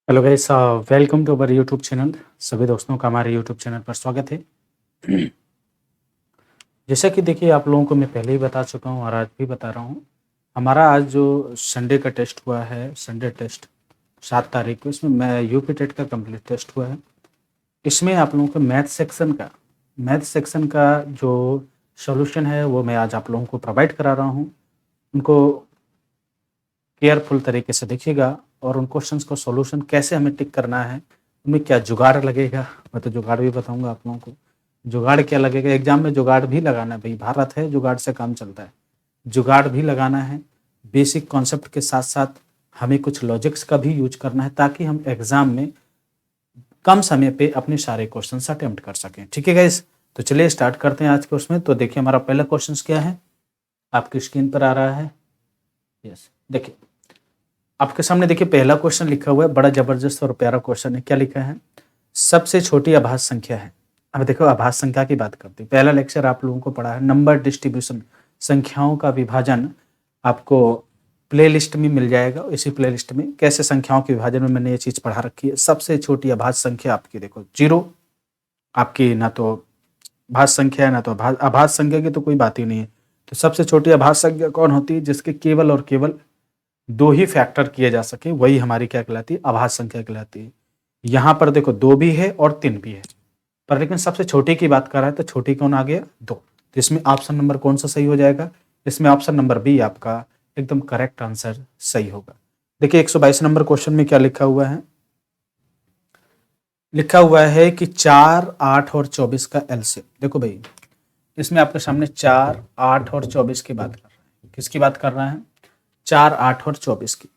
Hello guys, welcome to our YouTube channel. सभी दोस्तों का हमारे यूट्यूब चैनल पर स्वागत है। जैसा कि देखिए, आप लोगों को मैं पहले ही बता चुका हूँ और आज भी बता रहा हूँ। हमारा आज जो संडे का टेस्ट हुआ है, संडे टेस्ट 7 तारीख को, इसमें मैं यूपी टेट का कंप्लीट टेस्ट हुआ है। इसमें आप लोगों को मैथ सेक्शन का जो सॉल्यूशन है वो मैं आज आप लोगों को प्रोवाइड करा रहा हूँ। उनको केयरफुल तरीके से देखिएगा और उन क्वेश्चंस को सॉल्यूशन कैसे हमें टिक करना है, उनमें क्या जुगाड़ लगेगा, मैं तो जुगाड़ भी बताऊंगा आप लोगों को। जुगाड़ क्या लगेगा एग्जाम में, जुगाड़ भी लगाना है भाई, भारत है जुगाड़ से काम चलता है। जुगाड़ भी लगाना है, बेसिक कॉन्सेप्ट के साथ साथ हमें कुछ लॉजिक्स का भी यूज करना है ताकि हम एग्जाम में कम समय पे अपने सारे क्वेश्चन अटेम्प्ट कर सकें। ठीक है गाइस, तो चलिए स्टार्ट करते हैं आज के उसमें। तो देखिए हमारा पहला क्वेश्चन क्या है, आपकी स्क्रीन पर आ रहा है। यस, देखिए आपके सामने देखिए पहला क्वेश्चन लिखा हुआ है, बड़ा जबरदस्त और प्यारा क्वेश्चन है। क्या लिखा है, सबसे छोटी अभाज्य संख्या है। अब देखो अभाज्य संख्या की बात करते हैं। पहला लेक्चर आप लोगों को पढ़ा है नंबर डिस्ट्रीब्यूशन, संख्याओं का विभाजन। आपको प्लेलिस्ट में मिल जाएगा, इसी प्लेलिस्ट में कैसे संख्याओं के विभाजन में मैंने ये चीज पढ़ा रखी है। सबसे छोटी अभाज्य संख्या आपकी देखो 0, आपकी ना तो भाज्य संख्या है ना तो अभाज्य संख्या की तो कोई बात ही नहीं है। तो सबसे छोटी अभाज्य संख्या कौन होती है, जिसके केवल और केवल 2 ही फैक्टर किए जा सके, वही हमारी क्या कहलाती है, अभाज्य संख्या कहलाती है। यहाँ पर देखो 2 भी है और 3 भी है, पर लेकिन सबसे छोटी की बात कर रहा है तो छोटी कौन आ गया, 2। तो इसमें ऑप्शन नंबर कौन सा सही हो जाएगा, इसमें ऑप्शन नंबर बी आपका एकदम करेक्ट आंसर सही होगा। देखिए 122 नंबर क्वेश्चन में क्या लिखा हुआ है, लिखा हुआ है कि 4, 8 और 24 का एलसीएम। देखो भाई इसमें आपके सामने 4, 8 और 24 की बात कर रहा है। किसकी बात कर रहा है, 4, 8 और 24 की।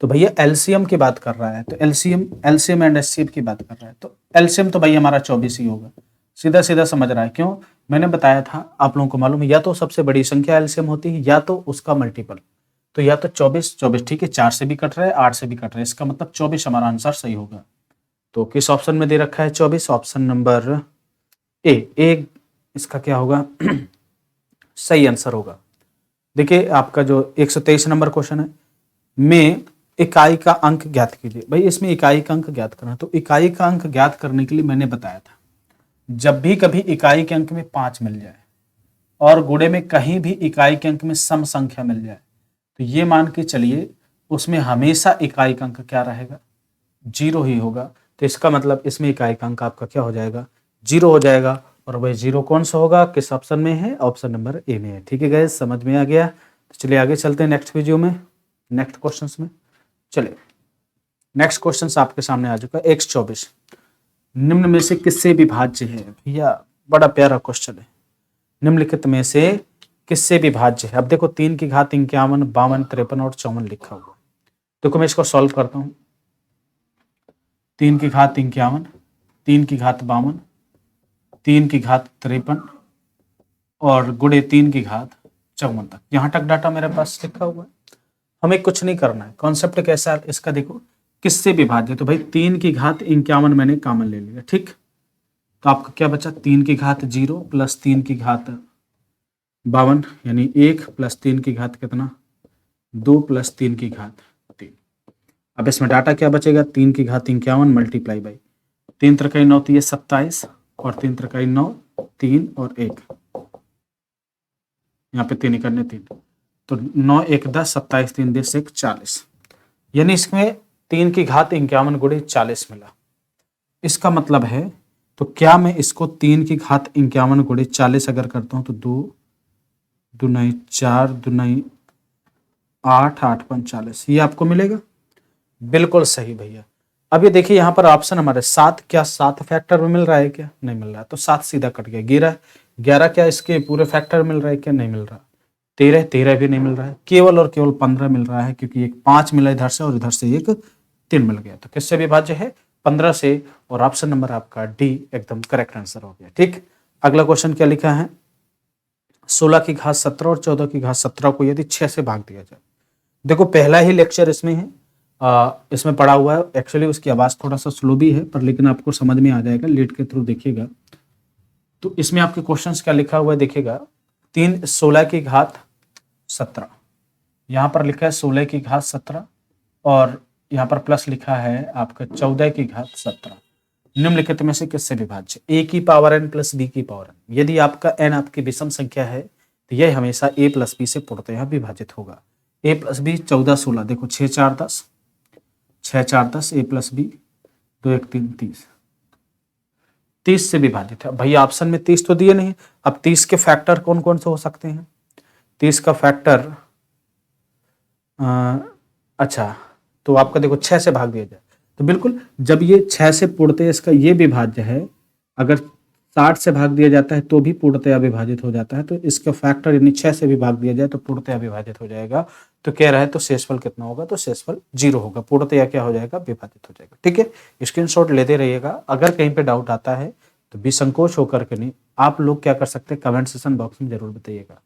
तो भैया एलसीएम की बात कर रहा है, तो एलसीएम एंड एचसीएफ की बात कर रहा है, तो एलसीएम तो भाई हमारा 24 ही होगा। सीधा सीधा समझ रहा है, क्यों, मैंने बताया था आप लोगों को मालूम है, या तो सबसे बड़ी संख्या एलसीएम होती है या तो उसका मल्टीपल। तो या तो 24 ठीक है, 4 से भी कट रहा है, 8 से भी कट रहा है, इसका मतलब 24 हमारा आंसर सही होगा। तो किस ऑप्शन में दे रखा है 24, ऑप्शन नंबर ए इसका क्या होगा सही आंसर होगा। देखिए आपका जो 123 नंबर क्वेश्चन है, में इकाई का अंक ज्ञात कीजिए। भाई इसमें इकाई का अंक ज्ञात करना, तो इकाई का अंक ज्ञात करने के लिए मैंने बताया था, जब भी कभी इकाई के अंक में 5 मिल जाए और गुणे में कहीं भी इकाई के अंक में सम संख्या मिल जाए, तो ये मान के चलिए उसमें हमेशा इकाई का अंक क्या रहेगा, 0 ही होगा। तो इसका मतलब इसमें इकाई का अंक आपका क्या हो जाएगा, 0 हो जाएगा। और वही 0 कौन सा होगा, किस ऑप्शन में है, ऑप्शन नंबर ए में है। ठीक है गाइस, समझ में आ गया। तो चलिए आगे चलते हैं नेक्स्ट वीडियो में, नेक्स्ट क्वेश्चंस में। चलिए नेक्स्ट क्वेश्चन आपके सामने आ चुका है 124, निम्न में से किससे विभाज्य है। भैया बड़ा प्यारा क्वेश्चन है, निम्नलिखित में से किससे विभाज्य है। अब देखो 3 की घात 51, 52, 53 और 54 लिखा हुआ। देखो मैं इसको सॉल्व करता हूँ। 3 की घात 51, 3 की घात 52, 3 की घात 53 और गुणे 3 की घात 54 तक। यहाँ तक डाटा मेरे पास लिखा हुआ है, हमें कुछ नहीं करना है। कॉन्सेप्ट कैसा है इसका, देखो किससे विभाज्य, तो भाई 3 की घात 51 मैंने कॉमन ले लिया, ठीक। तो आपका क्या बचा, 3 की घात 0 प्लस 3 की घात 52 यानी 1 प्लस 3 की घात कितना, 2 प्लस 3 की घात 3। अब इसमें डाटा क्या बचेगा, 3 की घात 51 मल्टीप्लाई बाई 3 त्रिकाई 9 तो ये 27 और 3 त्रिकाई 9, 3 और 1, यहाँ पे 3 इकन्ने 3, तो 9 1 10, 27 3 10 1 40, यानी इसमें 3 की घात 51 गुणे 40 मिला। इसका मतलब है, तो क्या मैं इसको 3 की घात 51 गुणे 40 अगर करता हूं तो 2 दुनाई 4 दुनाई 8, 8 पंच 40, ये आपको मिलेगा। बिल्कुल सही भैया। अब ये देखिए यहाँ पर ऑप्शन हमारे 7, क्या 7 फैक्टर में मिल रहा है, क्या नहीं मिल रहा है, तो 7 सीधा कट गया। 11 क्या इसके पूरे फैक्टर मिल रहा है, क्या नहीं मिल रहा। 13 भी नहीं मिल रहा है, केवल और केवल 15 मिल रहा है, क्योंकि एक 5 मिला इधर से और इधर से एक 3 मिल गया। तो किससे विभाज्य है, 15 से, और ऑप्शन नंबर आपका डी एकदम करेक्ट आंसर हो गया। ठीक, अगला क्वेश्चन क्या लिखा है, 16 की घात 17 और 14 की घात 17 को यदि 6 से भाग दिया जाए। देखो पहला ही लेक्चर इसमें है, इसमें पढ़ा हुआ है। एक्चुअली उसकी आवाज थोड़ा सा स्लो भी है, पर लेकिन आपको समझ में आ जाएगा, लीड के थ्रू देखिएगा। तो इसमें आपके क्वेश्चंस क्या लिखा हुआ है देखिएगा, 16 की घात 17, यहाँ पर लिखा है 16 की घात 17 और यहाँ पर प्लस लिखा है आपका 14 की घात 17 निम्नलिखित में से किससे विभाज्य? a की पावर n प्लस b की पावर n। यदि आपका n आपकी विषम संख्या है तो यह हमेशा a प्लस b से पूर्णतः विभाजित होगा। a प्लस बी 14 16 देखो 6 4 10 6 4 10 a प्लस बी 2 1 3 30 30 से विभाजित है। भैया ऑप्शन में 30 तो दिए नहीं। अब 30 के फैक्टर कौन कौन से हो सकते हैं? 30 का फैक्टर अच्छा तो आपका देखो 6 से भाग दिया जाए तो बिल्कुल जब ये 6 से पूर्णतः इसका ये विभाज्य है, अगर 60 से भाग दिया जाता है तो भी पूर्णतया विभाजित हो जाता है, तो इसका फैक्टर यानी 6 से भी भाग दिया जाए तो पूर्णतया विभाजित हो जाएगा। तो कह रहा है तो शेषफल कितना होगा? तो शेषफल 0 होगा, पूर्णतया क्या हो जाएगा? विभाजित हो जाएगा। ठीक है, स्क्रीनशॉट लेते रहिएगा। अगर कहीं पे डाउट आता है तो विसंकोच होकर के नहीं, आप लोग क्या कर सकते हैं कमेंट सेक्शन बॉक्स में जरूर बताइएगा।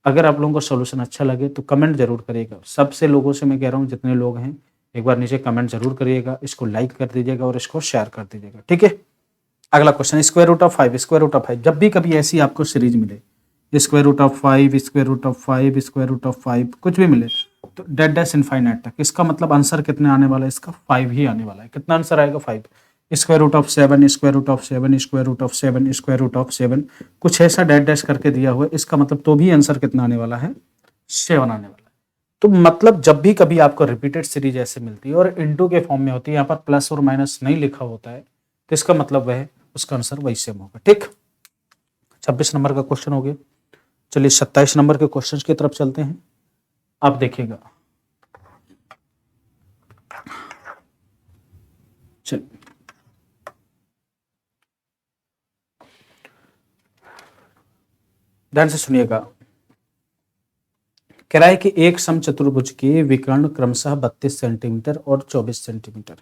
अगर आप लोगों को सोल्यूशन अच्छा लगे तो कमेंट जरूर करिएगा। सबसे लोगों से मैं कह रहा हूँ जितने लोग हैं एक बार नीचे कमेंट जरूर करिएगा, इसको लाइक कर दीजिएगा और इसको शेयर कर दीजिएगा। ठीक है, अगला question square root of 5 square root of 5। जब भी कभी ऐसी आपको सीरीज मिले square root of 5 square root of 5 square root of 5 कुछ भी मिले तो डेट डैश इनफाइनाइट तक, इसका मतलब आंसर कितने आने वाला है? इसका 5 ही आने वाला है। कितना आंसर आएगा? 5। Square root of 7 square root of 7 square root of 7 square root of 7 कुछ ऐसा डेट डैश करके दिया हुआ है, इसका मतलब तो भी आंसर कितना आने वाला है? 7 आने वाला है। तो मतलब जब भी कभी आपको रिपीटेड सीरीज ऐसे मिलती है और इनटू के फॉर्म में होती है, यहाँ पर प्लस और माइनस नहीं लिखा होता है, तो इसका मतलब वह उसका आंसर वही सेम होगा। ठीक, 26 नंबर का क्वेश्चन हो गया। चलिए 27 नंबर के क्वेश्चन की तरफ चलते हैं। आप देखिएगा, चलिए ध्यान से सुनिएगा। कह रहा है कि एक समचतुर्भुज के विकर्ण क्रमशः 32 सेंटीमीटर और 24 सेंटीमीटर।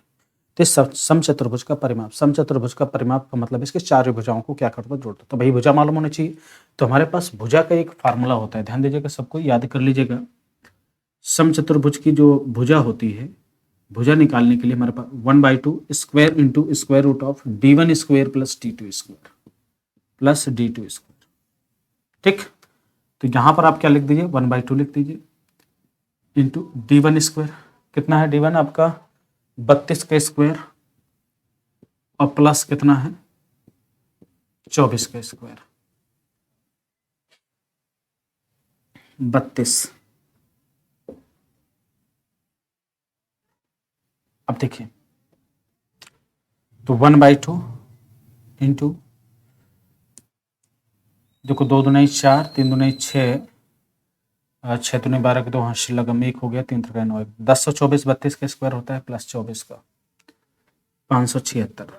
तो समचतुर्भुज का परिमाप, समचतुर्भुज का परिमाप का मतलब इसके चार भुजाओं को क्या करता है? जोड़ता। तो भाई भुजा मालूम होनी चाहिए, तो हमारे पास भुजा का एक फार्मूला होता है, ध्यान दीजिएगा, सबको याद कर लीजिएगा। समचतुर्भुज की जो भुजा होती है, भुजा निकालने के लिए हमारे पास 1/2 square into square root of d1 square plus d2 square plus d2 square. ठीक, तो यहां पर आप क्या लिख दीजिए? 1/2 लिख दीजिए इंटू d1 स्क्वायर, कितना है d1 आपका? 32 का स्क्वायर और प्लस कितना है? 24 का स्क्वायर। 32। अब देखिए तो 1/2 इंटू देखो 2 दूनी 4 3 दूनी 6 6 दूनी 12 के 2 हाथ लगम 1 हो गया, 3 3 9 1024 32 का स्क्वायर होता है प्लस 24 का 576।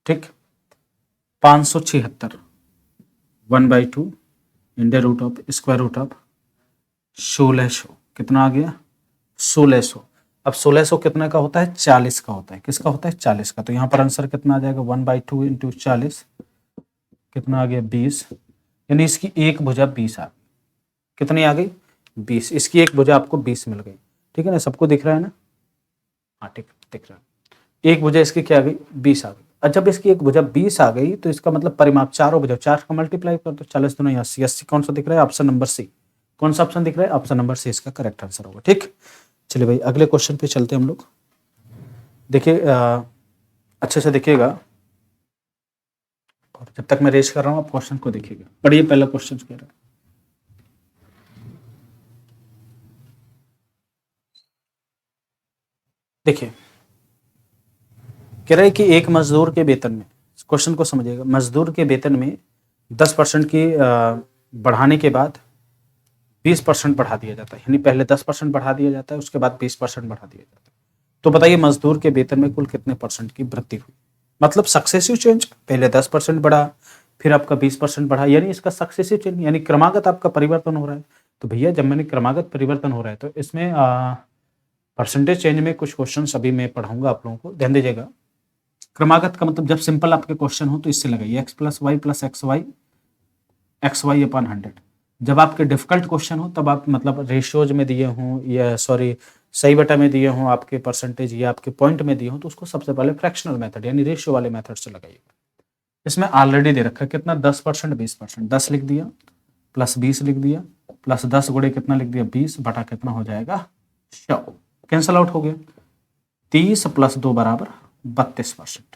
ठीक, 576 1/2 इंडे root of square root of 1600 कितना आ गया? 1600। अब 1600 कितने का होता है? 40 का होता है। किसका होता है? 40 का। तो यहाँ पर आंसर कितना आ जाएगा? 1/2 इंटू 40 कितना आ गया? 20। यानी इसकी एक भुजा 20 आ गई। कितनी आ गई? 20। इसकी एक भुजा आपको 20 मिल गई। ठीक है ना, सबको दिख रहा है ना? हाँ ठीक दिख रहा है। एक भुजा इसकी क्या आ गई? 20 आ गई। और जब इसकी एक भुजा 20 आ गई तो इसका मतलब परिमाप चारों भुजा 4 का मल्टीप्लाई कर दो, 40 दूनी 80। 80 कौन सा दिख रहा है? Option number C. कौन सा ऑप्शन दिख रहा है? ऑप्शन नंबर सी इसका करेक्ट आंसर होगा। ठीक, चलिए भाई अगले क्वेश्चन पे चलते हैं हम लोग। देखिए अच्छे से देखिएगा और जब तक मैं रेज कर रहा हूं आप क्वेश्चन को देखिएगा। पढ़िए पहला क्वेश्चन कह रहा है। देखिए कह रहा है कि एक मजदूर के वेतन में, क्वेश्चन को समझिएगा, मजदूर के वेतन में 10% की बढ़ाने के बाद 20% बढ़ा दिया जाता है। यानी पहले 10% बढ़ा दिया जाता है, उसके बाद 20% बढ़ा दिया जाता है। तो बताइए मजदूर के वेतन में कुल कितने परसेंट की वृद्धि हुई? मतलब सक्सेसिव चेंज, पहले 10% बढ़ा फिर आपका 20% बढ़ा, यानी इसका सक्सेसिव चेंज यानी क्रमागत आपका परिवर्तन हो रहा है। तो भैया जब मैंने क्रमागत परिवर्तन हो रहा है तो इसमें परसेंटेज चेंज में कुछ क्वेश्चन अभी मैं पढ़ाऊंगा आप लोगों को, ध्यान दीजिएगा। क्रमागत का मतलब जब सिंपल आपके क्वेश्चन हो तो इससे लगाइए x plus Y plus X Y upon 100। जब आपके डिफिकल्ट क्वेश्चन हो तब आप मतलब रेशियोज में दिए हों या सॉरी सही बटा में दिए हों, आपके परसेंटेज या आपके पॉइंट में दिए हों, तो उसको सबसे पहले फ्रैक्शनल मेथड यानी रेशियो वाले मेथड से लगाइएगा। इसमें ऑलरेडी दे रखा है कितना? 10% 20%। 10 लिख दिया प्लस 20 लिख दिया प्लस 10 गुणे कितना लिख दिया? 20 बटा कितना हो जाएगा? 100। कैंसल आउट हो गया। 30 + 2 बराबर 32%।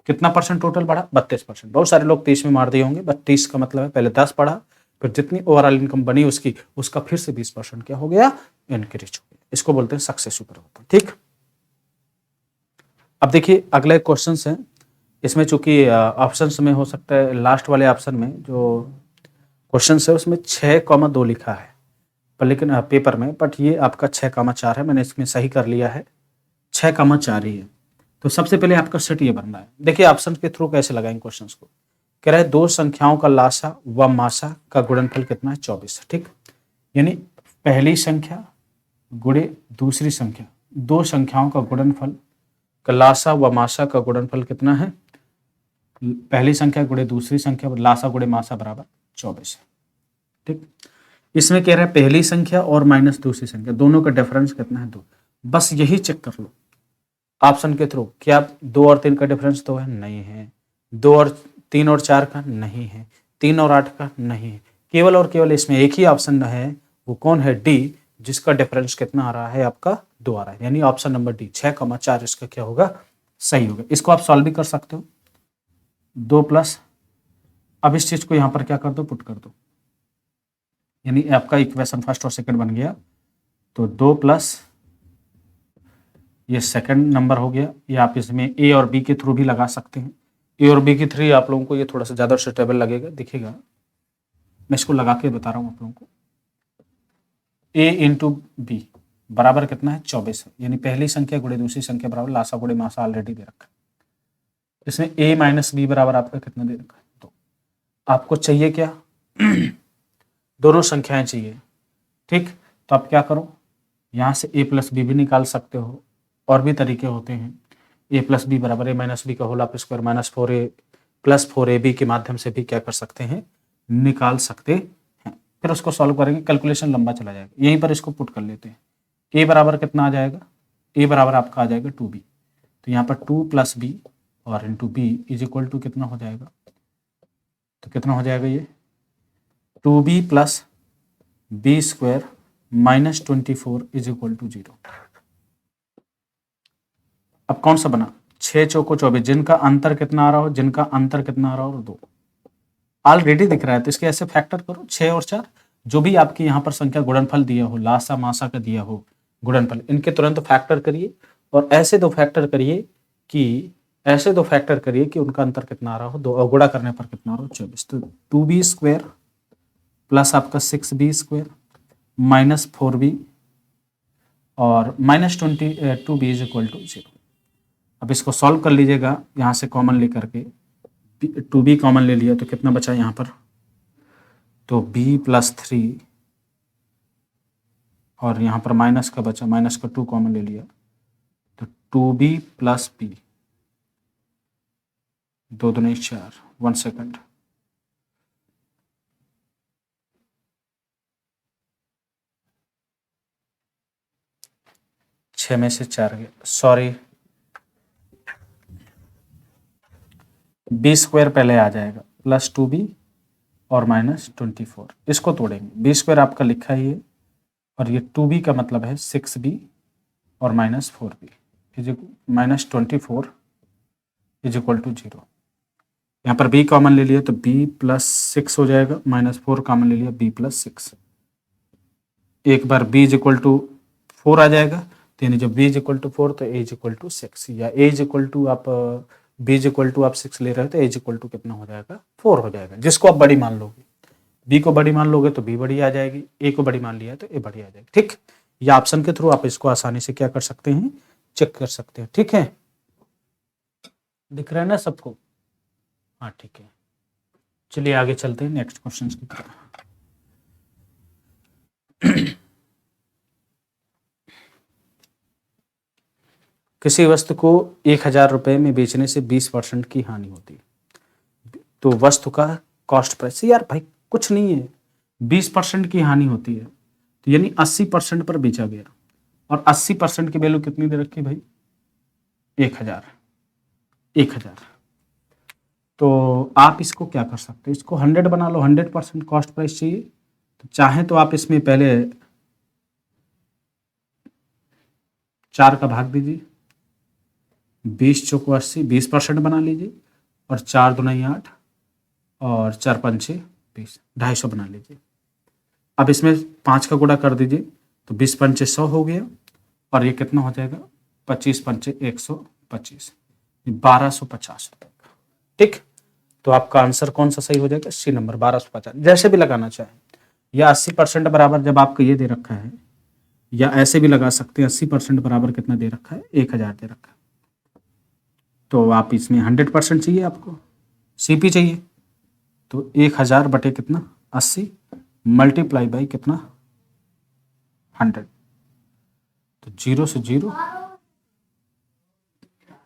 कितना परसेंट टोटल बढ़ा? 32%। बहुत सारे लोग 30 में मार दिए होंगे, बट 30 का मतलब है पहले 10 बढ़ा, फिर जितनी ओवरऑल इनकम बनी उसका फिर से 20% क्या हो गया? इंक्रीज हो गया। इसको बोलते हैं सक्सेसिव परिवर्तन। ठीक, अब देखिए अगले क्वेश्चन है। इसमें चूंकि ऑप्शंस में हो सकता है लास्ट वाले ऑप्शन में जो क्वेश्चन है उसमें 6,2 लिखा है, पर लेकिन पेपर में, बट ये आपका 6,4 है। मैंने इसमें सही कर लिया है, 6,4 ही है। तो सबसे पहले आपका सेट ये बनना है। देखिए ऑप्शन के थ्रू कैसे लगाएंगे क्वेश्चन को। कह रहा है दो संख्याओं का लासा व मासा का गुणनफल कितना है? 24 है। ठीक, यानी पहली संख्या गुणे दूसरी संख्या, दो संख्याओं का गुणनफल का लासा व मासा का गुणनफल कितना है? पहली संख्या गुणे दूसरी संख्या लासा गुणे मासा बराबर 24 है। ठीक, इसमें कह रहा है पहली संख्या और माइनस दूसरी संख्या दोनों का डिफरेंस कितना है? 2। बस यही चेक कर लो ऑप्शन के थ्रू। क्या 2 और 3 का डिफरेंस 2 है? नहीं है। 2 और 3 और 4 का? नहीं है। 3 और 8 का? नहीं है। केवल और केवल इसमें एक ही ऑप्शन है, वो कौन है? डी, जिसका डिफरेंस कितना आ रहा है? आपका 2 आ रहा है। यानी ऑप्शन नंबर डी 6,4 इसका क्या होगा? सही होगा। इसको आप सॉल्व भी कर सकते हो। 2 प्लस, अब इस चीज को यहां पर क्या कर दो? पुट कर दो, यानी आपका इक्वेशन फर्स्ट और सेकंड बन गया। तो 2 प्लस ये सेकंड नंबर हो गया। ये आप इसमें ए और बी के थ्रू भी लगा सकते हैं। ए और बी के थ्रू आप लोगों को ये थोड़ा सा ज़्यादा सुटेबल लगेगा, दिखेगा। मैं इसको लगा के बता रहा हूँ आप लोगों को। ए इंटू बी बराबर कितना है? 24 है। यानी पहली संख्या गुणे दूसरी संख्या बराबर लासा गुणे मासा ऑलरेडी दे रखा है। इसमें ए माइनस बी बराबर आपका कितना दे रखा है? 2। आपको चाहिए क्या? दोनों संख्याएं चाहिए। ठीक, तो आप क्या करो, यहाँ से ए प्लस बी भी निकाल सकते हो, और भी तरीके होते हैं। ए प्लस बी बराबर ए माइनस बी का होल आप square minus 4a plus 4ab के माध्यम से भी क्या कर सकते हैं? निकाल सकते हैं। फिर उसको सॉल्व करेंगे, कैलकुलेशन लंबा चला जाएगा। यहीं पर इसको पुट कर लेते हैं। ए बराबर कितना आ जाएगा? ए बराबर आपका आ जाएगा 2b। तो यहाँ पर 2 + b और into B is equal to कितना हो जाएगा? तो कितना हो जाएगा ये? 2b + b² - 24 is equal to 0। अब कौन सा बना? 6 चौको 24, जिनका अंतर कितना आ रहा हो? जिनका अंतर कितना आ रहा हो? 2 ऑलरेडी दिख रहा है। तो इसके ऐसे फैक्टर करो, 6 और 4, जो भी आपकी यहाँ पर संख्या गुणनफल दिया हो, लासा मासा का दिया हो गुणनफल, इनके तुरंत फैक्टर करिए। और ऐसे दो फैक्टर करिए कि उनका अंतर कितना आ रहा हो, 2 गुणा करने पर कितना आ रहा हो? 24। तो 2b² प्लस आपका 6b² माइनस 4b और minus 22b is equal to 0। अब इसको सॉल्व कर लीजिएगा, यहाँ से कॉमन लेकर के 2b कॉमन ले लिया तो कितना बचा यहाँ पर? तो b + 3 और यहाँ पर माइनस का बचा, माइनस का 2 कॉमन ले लिया तो 2b + b, 2 दूनी 4। 1 सेकंड, छः में से 4 गया, सॉरी, b² पहले आ जाएगा प्लस 2b और माइनस 24। इसको तोड़ेंगे। b² आपका लिखा ही है और ये 2b का मतलब है 6b और minus 4b minus 24 is equal to 0। यहाँ पर b कॉमन ले लिया तो b + 6 हो जाएगा, माइनस 4 कॉमन ले लिया b + 6। एक बार b इज इक्वल टू 4 आ जाएगा, तो यानी जब b इज इक्वल टू 4 तो a इज इक्वल टू 6, या a इज इक्वल टू आप b इज इक्वल टू आप 6 ले रहे हो तो a इज इक्वल टू कितना हो जाएगा? 4 हो जाएगा। जिसको आप बड़ी मान लोगे, b को बड़ी मान लोगे तो b बड़ी आ जाएगी, a को बड़ी मान लिया तो a बड़ी आ जाएगी। ठीक, या ऑप्शन के थ्रू आप इसको आसानी से क्या कर सकते हैं? चेक कर सकते हैं। ठीक है, दिख रहा है ना सबको? हाँ ठीक है, चलिए आगे चलते हैं नेक्स्ट क्वेश्चन की तरफ। किसी वस्तु को 1,000 रुपए में बेचने से 20% की हानि होती है, तो वस्तु का कॉस्ट प्राइस, यार भाई कुछ नहीं है, 20% की हानि होती है, तो यानी 80% पर बेचा गया, और 80% की वैल्यू कितनी दे रखी भाई? 1,000। तो आप इसको क्या कर सकते हो? इसको 100 बना लो, 100% कॉस्ट प्राइस चाहिए। तो चाहे तो आप इसमें पहले 4 का भाग दीजिए, 20 चौको 80, 20% बना लीजिए, और 4 दूनी 8 और 4 पंचे 20, 250 बना लीजिए। अब इसमें 5 का गुणा कर दीजिए तो 20 पंचे 100 हो गया, और ये कितना हो जाएगा, 25 पंचे 125, 1250 रुपये का। ठीक, तो आपका आंसर कौन सा सही हो जाएगा, सी नंबर 1250। जैसे भी लगाना चाहे, या 80% बराबर जब आपको ये दे रखा है, या ऐसे भी लगा सकते हैं 80% बराबर कितना दे रखा है, 1000 दे रखा है, तो आप इसमें 100% चाहिए, आपको सीपी चाहिए, तो 1000 बटे कितना 80 मल्टीप्लाई बाई कितना 100, तो 0 से 0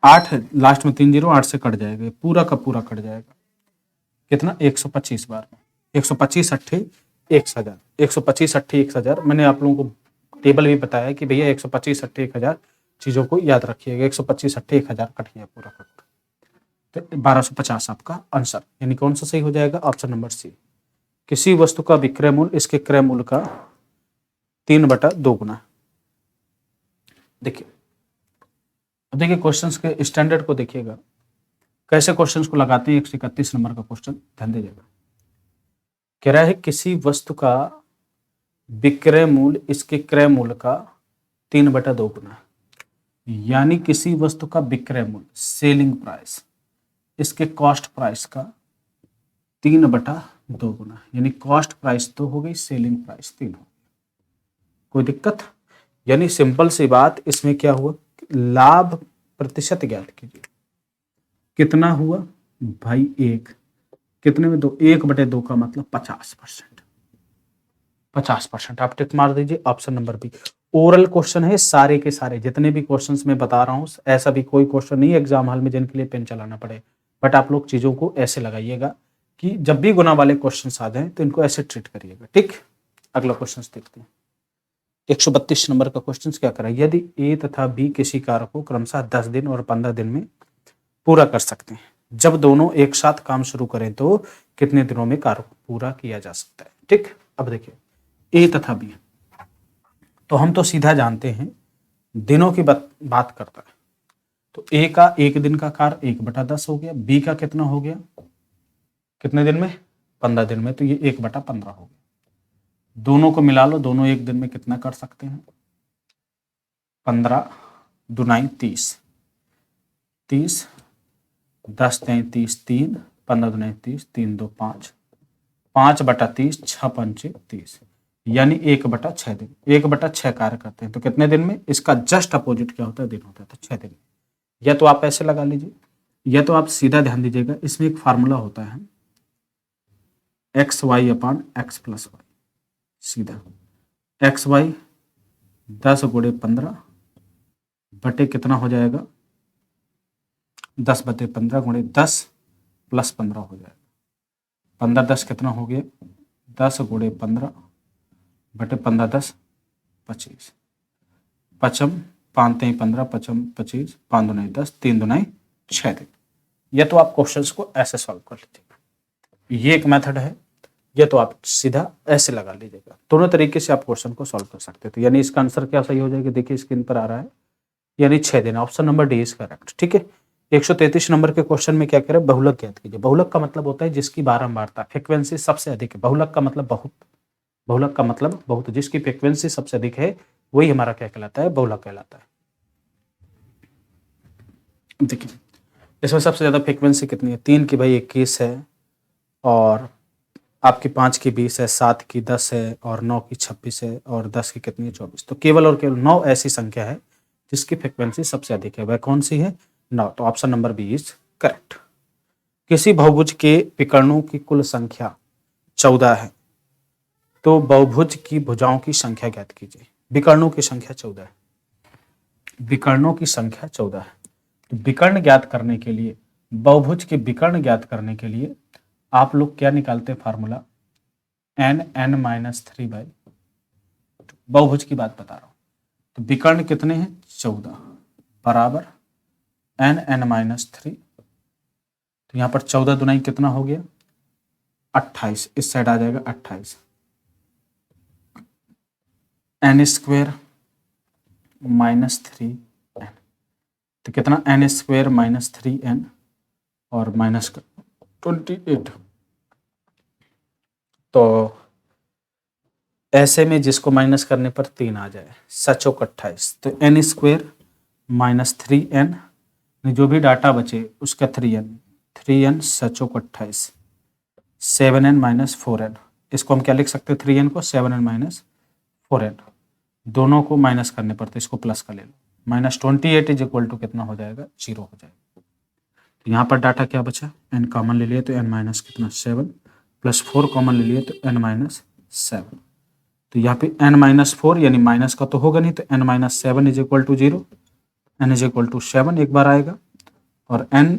8 है, लास्ट में 3 0, 8 से कट जाएगा, पूरा का पूरा कट जाएगा, कितना 125 बार में, 125 अट्ठे 1000, 125 अट्ठे 1000। मैंने आप लोगों को टेबल भी बताया कि भैया 125 अट्ठे 1000 चीज़ों को याद रखिएगा, 125 अट्ठे 1000 कट गया पूरा का पूरा, तो 1250 आपका आंसर, यानी कौन सा सही हो जाएगा, ऑप्शन नंबर सी। किसी वस्तु का विक्रय मूल्य इसके क्रय मूल्य का 3/2 गुना। देखिए, अब देखिए क्वेश्चंस के स्टैंडर्ड को देखिएगा, कैसे क्वेश्चंस को लगाते हैं। 131 नंबर का क्वेश्चन ध्यान दीजिएगा, कह रहा है किसी वस्तु का विक्रय मूल्य इसके क्रय मूल्य का 3/2 गुना, यानी किसी वस्तु का विक्रय मूल्य सेलिंग प्राइस इसके कॉस्ट प्राइस का 3/2 गुना, यानी कॉस्ट प्राइस 2 हो गई, सेलिंग प्राइस 3 हो गई। कोई दिक्कत, यानी सिंपल सी बात, इसमें क्या हुआ, लाभ प्रतिशत ज्ञात कीजिए, कितना हुआ भाई 1, कितने में 2, 1/2 का मतलब 50%, 50%। आप टिक मार दीजिए, option number B. Oral question है, सारे के सारे जितने भी क्वेश्चंस मैं बता रहा हूं, ऐसा भी कोई क्वेश्चन नहीं एग्जाम हॉल में जिनके लिए पेन चलाना पड़े, बट आप लोग चीजों को ऐसे लगाइएगा कि जब भी गुना वाले क्वेश्चन आ जाए तो इनको ऐसे ट्रीट करिएगा। ठीक, अगला क्वेश्चन देखते हैं। 132 नंबर का क्वेश्चन क्या करा, यदि ए तथा बी किसी कार्य को क्रमशः 10 दिन और 15 दिन में पूरा कर सकते हैं, जब दोनों एक साथ काम शुरू करें तो कितने दिनों में कार्य पूरा किया जा सकता है। ठीक, अब देखिए ए तथा बी, तो हम तो सीधा जानते हैं दिनों की बात करता है, तो ए का 1 दिन का कार्य 1/10 हो गया, बी का कितना हो गया, कितने दिन में, 15 दिन में, तो ये 1/15 हो गया। दोनों को मिला लो, दोनों 1 दिन में कितना कर सकते हैं, 15 दुनाई 30, 30 10 33 3, 15 दुनाई 30, 3 2 5, 5/30, 6 पंचे 30, यानी 1/6 दिन, 1/6 कार्य करते हैं, तो कितने दिन में, इसका जस्ट अपोजिट क्या होता है, दिन होता है, तो 6 दिन में। या तो आप ऐसे लगा लीजिए, या तो आप सीधा ध्यान दीजिएगा, इसमें एक फार्मूला होता है XY/X+Y, सीधा XY 10 गुणे 15 बटे कितना हो जाएगा, 10/15 गुणे 10 + 15 हो जाएगा, 15 10 कितना हो गया, 10 गुणे 15 बटे 15 10 25, पचम 5 3 15, पचम 25, 5 दुनाई 10, 3 दुनाई 6 दिन। या तो आप क्वेश्चंस को ऐसे सॉल्व कर लीजिएगा, ये एक मेथड है, या तो आप सीधा ऐसे लगा लीजिएगा। दोनों तरीके से आप क्वेश्चन को सॉल्व कर सकते हैं। तो यानी इसका आंसर क्या सही हो जाएगा, देखिए स्क्रीन पर आ रहा है, यानी 6 दिन, option number D is correct. ठीक है, 133 नंबर के क्वेश्चन में क्या कह रहे हैं, बहुलक ज्ञात कीजिए। बहुलक का मतलब होता है जिसकी बारंबारता, फ्रीक्वेंसी सबसे अधिक है। बहुलक का मतलब बहुत, बहुलक का मतलब बहुत, जिसकी फ्रीक्वेंसी सबसे अधिक है वही हमारा क्या कहलाता है, बहुलक कहलाता है। देखिए इसमें सबसे ज्यादा फ्रीक्वेंसी कितनी है, 3 की भाई 21 है, और आपकी 5 की 20 है, 7 की 10 है, और 9 की 26 है, और 10 की कितनी है 24। तो केवल और केवल 9 ऐसी संख्या है जिसकी फ्रीक्वेंसी सबसे अधिक है, वह कौन सी है, 9। तो option number B is correct. किसी बहुभुज के विकर्णों की कुल संख्या 14 है, तो बहुभुज की भुजाओं की संख्या ज्ञात कीजिए। विकर्णों की संख्या 14 है, विकर्णों की संख्या 14 है, तो विकर्ण ज्ञात करने के लिए, बहुभुज के विकर्ण ज्ञात करने के लिए आप लोग क्या निकालते हैं, फार्मूला n(n-3/2), बहुभुज की बात बता रहा हूं। तो विकर्ण कितने हैं, 14 बराबर n(n-3), तो यहां पर 14 दुनाई कितना हो गया, 28, इस साइड आ जाएगा 28, n² -3n, तो कितना n स्क्वायर -3n और -28। तो ऐसे में जिसको माइनस करने पर 3 आ जाए, 7×28, तो n स्क्वायर -3n, जो भी डाटा बचे उसका 3n 7×28, 7n - 4n, इसको हम क्या लिख सकते हैं, 3n को 7n - 4n, दोनों को माइनस करने पर, तो इसको प्लस का ले लो, -28 इज इक्वल टू कितना हो जाएगा, 0 हो जाएगा। तो यहाँ पर डाटा क्या बचा, n कॉमन ले लिए तो n माइनस कितना 7, प्लस 4 कॉमन ले लिए तो n - 7, तो यहाँ पे n-4 यानी माइनस का तो होगा नहीं, तो n - 7 is equal to 0, n is equal to 7 एक बार आएगा, और n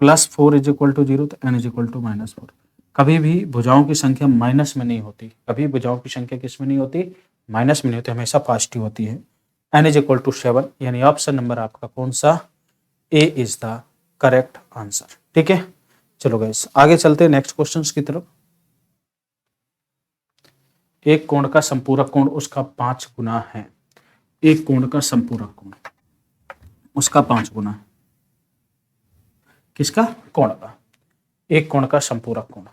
+ 4 इज इक्वल टू 0, तो n इज इक्वल टू -4। कभी भी भुजाओं की संख्या माइनस में नहीं होती, कभी भुजाओं की संख्या किस में नहीं होती, माइनस में नहीं होती, हमेशा पॉजिटिव होती है। n इज इक्वल टू 7, यानी ऑप्शन नंबर आपका कौन सा, ए इज द करेक्ट आंसर। ठीक है, चलो गाइस आगे चलते हैं नेक्स्ट क्वेश्चंस की तरफ। एक कोण का संपूरक कोण उसका 5 गुना है, एक कोण का संपूरक कोण उसका 5 गुना है, किसका, कोण का, एक कोण का संपूरक कोण।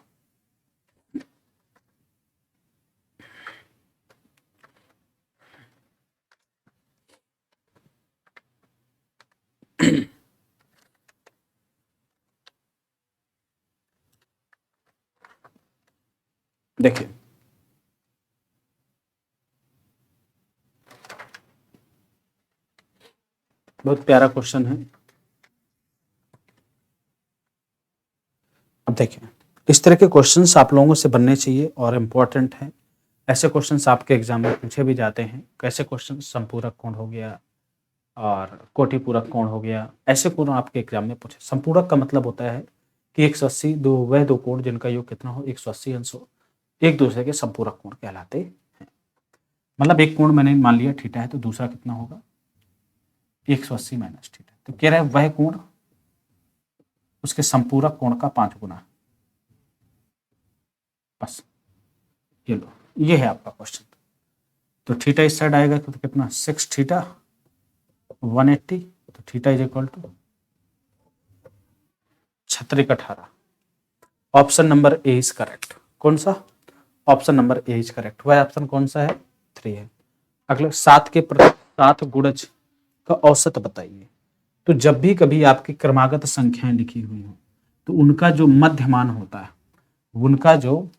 देखिए बहुत प्यारा क्वेश्चन है। अब देखिए इस तरह के क्वेश्चंस आप लोगों से बनने चाहिए और इम्पोर्टेंट हैं। ऐसे क्वेश्चंस आपके एग्जाम में पूछे भी जाते हैं। कैसे क्वेश्चन, संपूरक कोण हो गया और कोटिपूरक कोण हो गया, ऐसे कोण आपके एग्जाम में पूछे। संपूरक का मतलब होता है कि 180 वह दो कोण जिनका योग कितना हो, 180 अंश हो, एक दूसरे के संपूरक कोण कहलाते हैं। मतलब एक कोण मैंने मान लिया थीटा है, तो दूसरा कितना होगा, 180 माइनस थीटा। तो कह रहा है वह कोण उसके संपूरक कोण का 5 गुना। बस ये लो, ये है आपका क्वेश्चन। तो थीटा इस साइड आएगा तो कितना, 6 थीटा 180, तो theta is equal to 18। Option number A is correct. कौन सा, option number A is correct. वह ऑप्शन कौन सा है, 3 है। अगले 7 के प्रति 7 गुणज का औसत बताइए। तो जब भी कभी आपकी क्रमागत संख्याएं लिखी हुई हो तो उनका जो मध्यमान होता है, उनका जो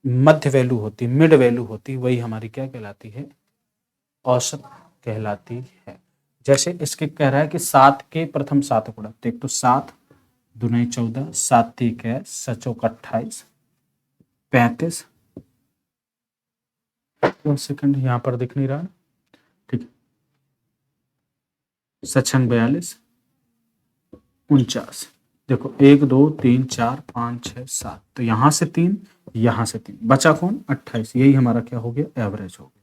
मध्य वैल्यू होती, मिड वैल्यू होती, वही हमारी क्या कहलाती है, औसत कहलाती है। जैसे इसके कह रहा है कि 7 के प्रथम 7 गुणक, देख तो 7 दूनी 14, 7 3 है 7 चौक 28, 35, 1 सेकंड यहाँ पर दिख नहीं रहा, ठीक, 7 42, 49। देखो 1 2 3 4 5 6 7, तो यहां से 3, यहां से 3, बचा कौन, 28। यही हमारा क्या हो गया, एवरेज हो गया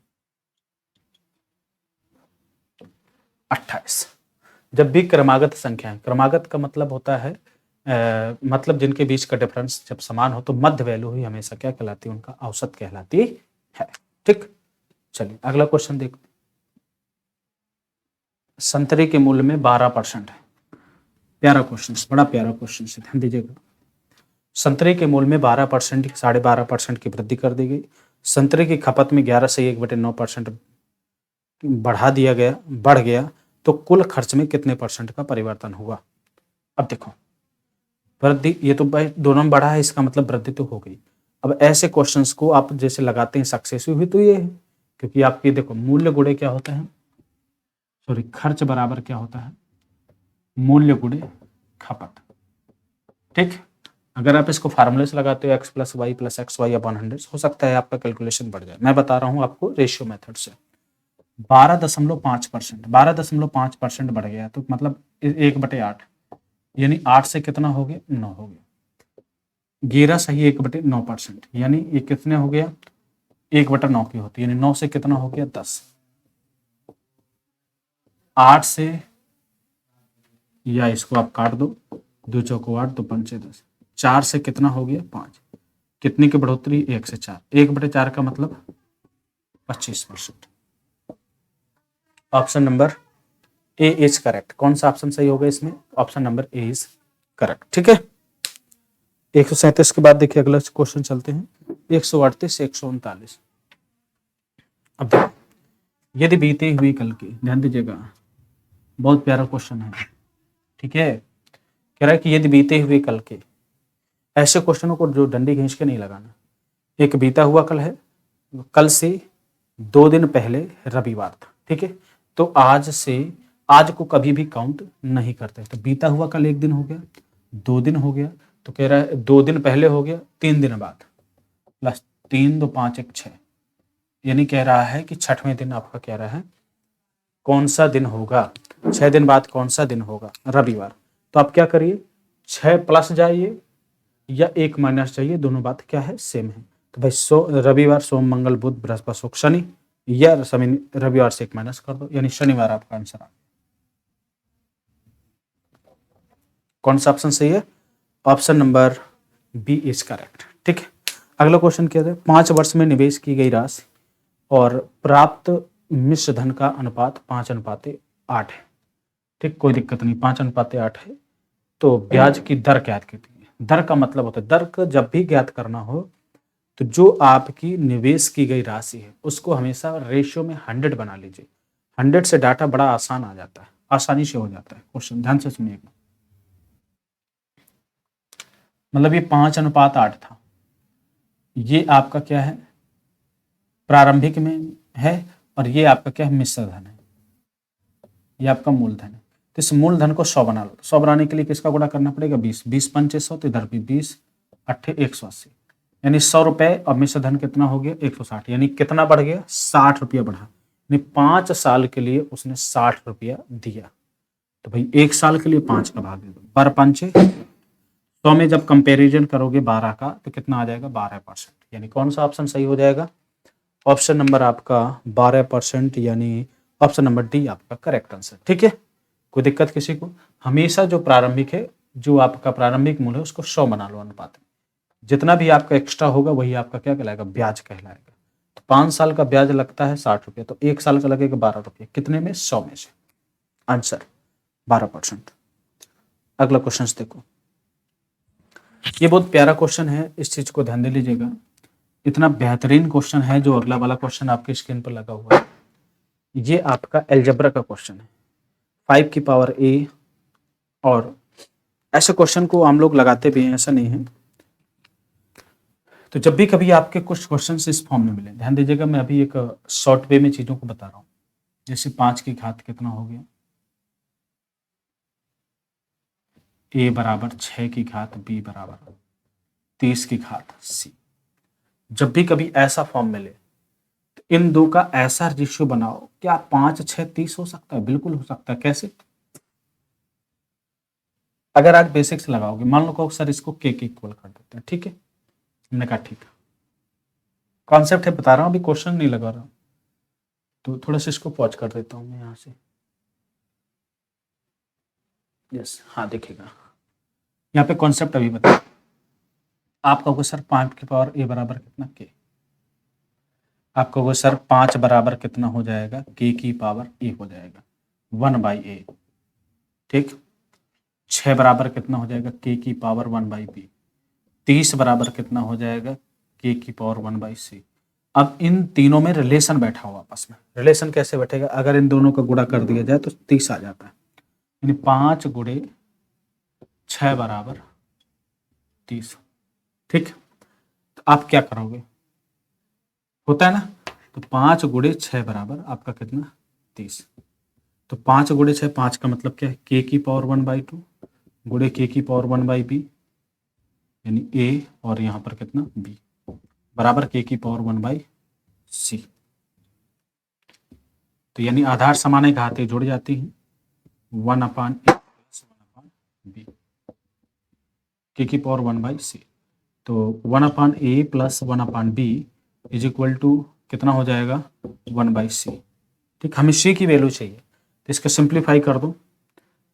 28। जब भी क्रमागत संख्या है, क्रमागत का मतलब होता है मतलब जिनके बीच का डिफरेंस जब समान हो तो मध्य वैल्यू ही हमेशा क्या कहलाती है, उनका औसत कहलाती है। ठीक, चलिए अगला क्वेश्चन देखते। संतरे के मूल्य में 12% है। प्यारा क्वेश्चन, बड़ा प्यारा क्वेश्चन है, ध्यान दीजिएगा। संतरे के मूल्य में 12%, 12.5% की वृद्धि कर दी गई। संतरे की खपत में 11 से 1/9% बढ़ गया, तो कुल खर्च में कितने परसेंट का परिवर्तन हुआ। अब देखो वृद्धि, ये तो भाई दोनों में बढ़ा है, इसका मतलब वृद्धि तो हो गई। अब ऐसे क्वेश्चंस को आप जैसे लगाते हैं सक्सेसिव हुई, तो ये है, क्योंकि आपकी देखो मूल्य गुणे क्या होता है, सॉरी खर्च बराबर क्या होता है, मूल्य गुणे खपत। ठीक, अगर आप इसको फार्मूले से लगाते हो x + y + xy / 100, हो सकता है आपका कैलकुलेशन बढ़ जाए। मैं बता रहा हूं आपको रेशियो मेथड से। 12.5%, 12.5% बढ़ गया, तो मतलब 1/8, यानी 8 से कितना हो गया, 9 हो गया। 11 सही 1/9%, यानी ये कितने हो गया, 1/9 की होती है, यानी 9 से कितना हो गया, 10। 8 से, या इसको आप काट दो, 2 चौको 8, 2 पंचे 10, 4 से कितना हो गया, 5। कितनी की बढ़ोतरी, 1 से 4, 1/4 का मतलब 25%। Option number A is correct. कौन सा ऑप्शन सही होगा इसमें? Option number A is correct. ठीक है, 137 के बाद देखिए अगला क्वेश्चन चलते हैं 138 139। अब देखो, यदि बीते हुए कल की, ध्यान दीजिएगा बहुत प्यारा क्वेश्चन है। ठीक है, कह रहा है कि यदि बीते हुए कल के, ऐसे क्वेश्चनों को जो डंडी खींच के नहीं लगाना। एक बीता हुआ कल है, कल से 2 दिन पहले रविवार था। ठीक है, तो आज से, आज को कभी भी काउंट नहीं करते। तो बीता हुआ कल 1 दिन हो गया, 2 दिन हो गया, तो कह रहा है 2 दिन पहले हो गया, 3 दिन बाद प्लस 3 2 5 1 6, यानी कह रहा है कि 6वें दिन आपका कह रहा है कौन सा दिन होगा, 6 दिन बाद कौन सा दिन होगा? रविवार। तो आप क्या करिए, 6 प्लस जाइए या 1 माइनस जाइए, दोनों बात क्या है, सेम है। तो भाई रविवार, सोम मंगल बुध बृहस्पति शुक्र शनि, या रविवार से 1 माइनस कर दो, यानी शनिवार आपका आंसर आ गया। कौन सा ऑप्शन सही है? Option number B is correct. ठीक है, अगला क्वेश्चन क्या है? 5 वर्ष में निवेश की गई राशि और प्राप्त मिश्र धन का अनुपात 5:8 है। ठीक, कोई दिक्कत नहीं, 5:8 है। तो ब्याज की दर क्या कहती है? दर का मतलब होता है, दर का जब भी ज्ञात करना हो तो जो आपकी निवेश की गई राशि है उसको हमेशा रेशियो में 100 बना लीजिए। 100 से डाटा बड़ा आसान आ जाता है, आसानी से हो जाता है क्वेश्चन। ध्यान से सुनिएगा, मतलब ये 5:8 था, ये आपका क्या है, प्रारंभिक में है, और ये आपका क्या है, मिश्र धन है, ये आपका मूलधन है। तो इस मूलधन को 100 बना लो। 100 बनाने के लिए किसका गुणा करना पड़ेगा? 20। 20 पंचे 100, तो इधर भी 20 8 180, यानी 100 रुपए, और मिश्र धन कितना हो गया? 160, यानी कितना बढ़ गया? 60 रुपया बढ़ा, यानी 5 साल के लिए उसने 60 रुपया दिया। तो भाई 1 साल के लिए 5 का भाग दे दो, 12 पंचे 100 में जब कंपैरिजन करोगे 12 का तो कितना आ जाएगा? 12%। यानी कौन सा ऑप्शन सही हो जाएगा? ऑप्शन नंबर आपका 12%, यानी ऑप्शन नंबर डी आपका करेक्ट आंसर। ठीक है, कोई दिक्कत किसी को? हमेशा जो प्रारंभिक है, जो आपका प्रारंभिक मूल्य है, उसको 100 बना लो अनुपात में। जितना भी आपका एक्स्ट्रा होगा वही आपका क्या कहलाएगा? ब्याज कहलाएगा। तो 5 साल का ब्याज लगता है 60 रुपये, तो 1 साल का लगेगा 12 रुपये। कितने में? 100 में से। आंसर 12%। अगला क्वेश्चन देखो, ये बहुत प्यारा क्वेश्चन है, इस चीज को ध्यान दे लीजिएगा। इतना बेहतरीन क्वेश्चन है जो अगला वाला क्वेश्चन आपके स्क्रीन पर लगा हुआ है, ये आपका एल्जेब्रा का क्वेश्चन है, 5 की पावर a। और ऐसे क्वेश्चन को हम लोग लगाते भी हैं, ऐसा नहीं है। तो जब भी कभी आपके कुछ क्वेश्चन इस फॉर्म में मिले, ध्यान दीजिएगा, मैं अभी एक शॉर्ट वे में चीजों को बता रहा हूँ। जैसे 5 की घात कितना हो गया, a बराबर 6 की घात b बराबर 30 की घात c। जब भी कभी ऐसा फॉर्म मिले तो इन दो का ऐसा रेशियो बनाओ। क्या 5 6 30 हो सकता है? बिल्कुल हो सकता है। कैसे? अगर आप बेसिक्स लगाओगे, मान लो कहो सर इसको के इक्वल कर देते हैं, ठीक है, हमने कहा ठीक है, कॉन्सेप्ट है बता रहा हूँ, अभी क्वेश्चन नहीं लगा रहा हूँ। तो थोड़ा सा इसको पॉज कर देता हूँ मैं यहाँ से। यस, हाँ देखिएगा, यहाँ पे कॉन्सेप्ट अभी बता। आप कहोगे सर 5 की पावर a बराबर कितना? के। आप कहोगे सर 5 बराबर कितना हो जाएगा? k की पावर a हो जाएगा 1/a। ठीक, 6 बराबर कितना हो जाएगा? k की पावर 1/b। 30 बराबर कितना हो जाएगा? k की पावर 1/c। अब इन तीनों में रिलेशन बैठा हुआ आपस में। रिलेशन कैसे बैठेगा? अगर इन दोनों का गुणा कर दिया जाए तो 30 आ जाता है, यानी 5 गुणे 6 बराबर 30। ठीक, तो आप क्या करोगे? होता है ना, तो 5 गुणे 6 बराबर आपका कितना? 30। तो 5 गुणे 6, 5 का मतलब क्या है? k की पावर 1/2 गुणे k की पावर 1/b, यानी a, और यहाँ पर कितना? b बराबर k की पावर 1/c। तो यानी आधार समान घातें जुड़ जाती हैं, 1/a प्लस 1/b, k की पावर 1/c। तो 1/a plus 1/b is equal to कितना हो जाएगा? 1/c। ठीक, हमें c की वैल्यू चाहिए, तो इसका सिंप्लीफाई कर दो,